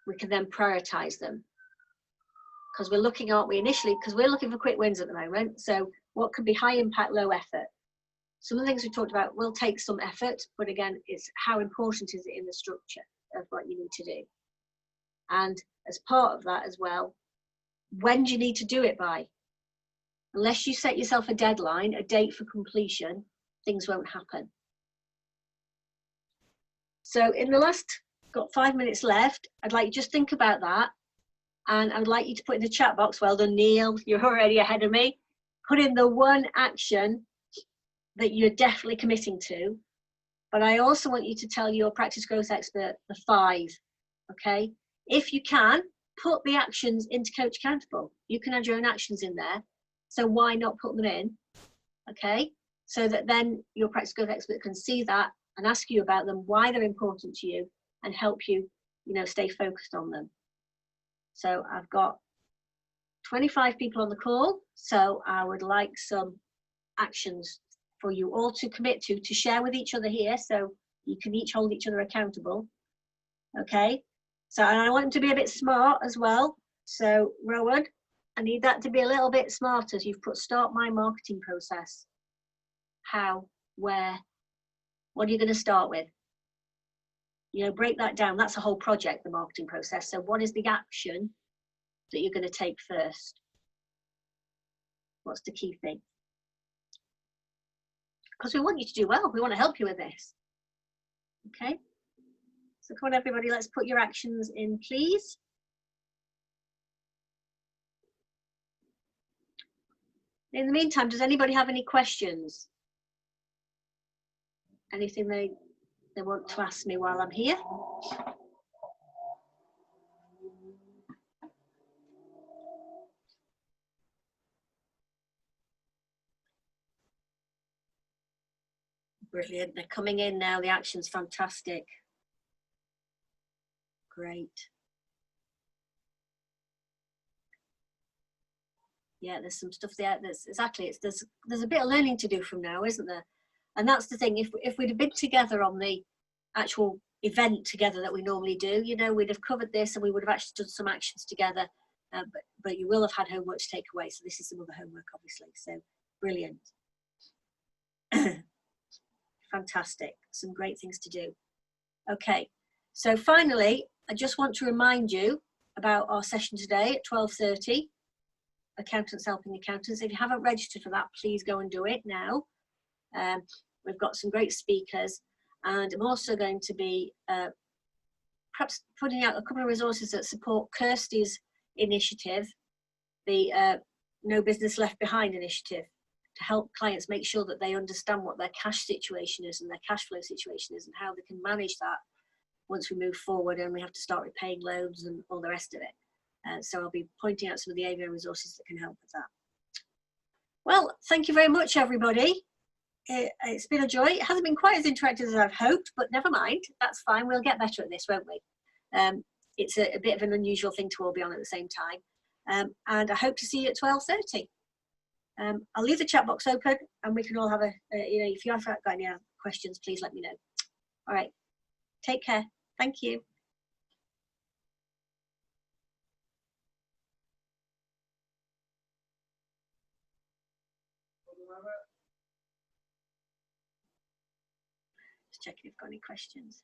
we can then prioritize them. Because we're looking, aren't we, initially, because we're looking for quick wins at the moment. So what could be high impact, low effort? Some of the things we talked about will take some effort, but again, it's how important is it in the structure of what you need to do. And as part of that as well, when do you need to do it by? Unless you set yourself a deadline, a date for completion, things won't happen. So in the last, got 5 minutes left, I'd like you to just think about that. And I would like you to put in the chat box, well done, Neil, you're already ahead of me. Put in the one action that you're definitely committing to. But I also want you to tell your practice growth expert the 5, okay? If you can, put the actions into Coach Accountable. You can add your own actions in there. So why not put them in, okay? So that then your practice growth expert can see that and ask you about them, why they're important to you, and help you, you know, stay focused on them. So I've got 25 people on the call, so I would like some actions for you all to commit to share with each other here, so you can each hold each other accountable. Okay, so and I want them to be a bit smart as well. So Rowan, I need that to be a little bit smarter. As you've put start my marketing process. How, where, what are you going to start with? You know, break that down. That's a whole project, the marketing process. So what is the action that you're going to take first? What's the key thing? Because we want you to do well. We want to help you with this. Okay. So come on, everybody, let's put your actions in, please. In the meantime, does anybody have any questions? Anything they want to ask me while I'm here? Brilliant, they're coming in now. The action's fantastic. Great. Yeah, there's some stuff there. There's exactly. There's a bit of learning to do from now, isn't there? And that's the thing. If we'd have been together on the actual event together that we normally do, you know, we'd have covered this and we would have actually done some actions together. But you will have had homework to take away. So this is some other homework, obviously. So brilliant. Fantastic. Some great things to do. Okay. So finally, I just want to remind you about our session today at 12:30. Accountants Helping Accountants. If you haven't registered for that, please go and do it now. We've got some great speakers, and I'm also going to be perhaps putting out a couple of resources that support Kirsty's initiative, the No Business Left Behind initiative, to help clients make sure that they understand what their cash situation is and their cash flow situation is and how they can manage that once we move forward and we have to start repaying loans and all the rest of it. So I'll be pointing out some of the AVN resources that can help with that. Well, thank you very much, everybody. It's been a joy. It hasn't been quite as interactive as I've hoped, but never mind. That's fine. We'll get better at this, won't we? it's a bit of an unusual thing to all be on at the same time. And I hope to see you at 12:30. I'll leave the chat box open and we can all have if you have got any questions, please let me know. All right, take care. Thank you. Just checking if you've got any questions.